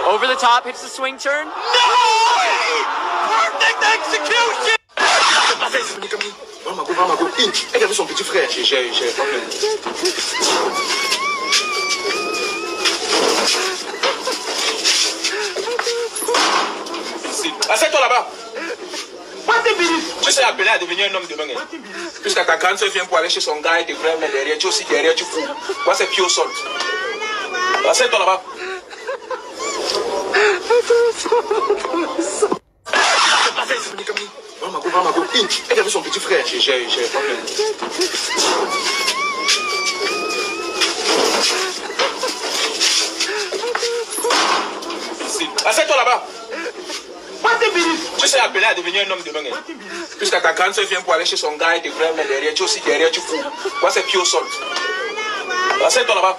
Over the top, hits the swing turn. No! Perfect execution! Maman, elle a vu son petit frère. J'ai. Assieds-toi là-bas. Tu sais appeler à devenir un homme demain. Puisque ta canne vient pour aller chez son gars et tes frères, mais derrière, tu aussi derrière, tu fous. Quoi, c'est pied au sol. Assieds-toi là-bas. Maman, elle a vu son petit frère. J'ai. Assieds-toi là-bas. Tu sais appeler à devenir un homme demain. Puisque ta canne vient pour aller chez son gars et tes frères, mais derrière, tu aussi derrière, tu fous. Quoi, c'est pied au sol. Assieds-toi là-bas.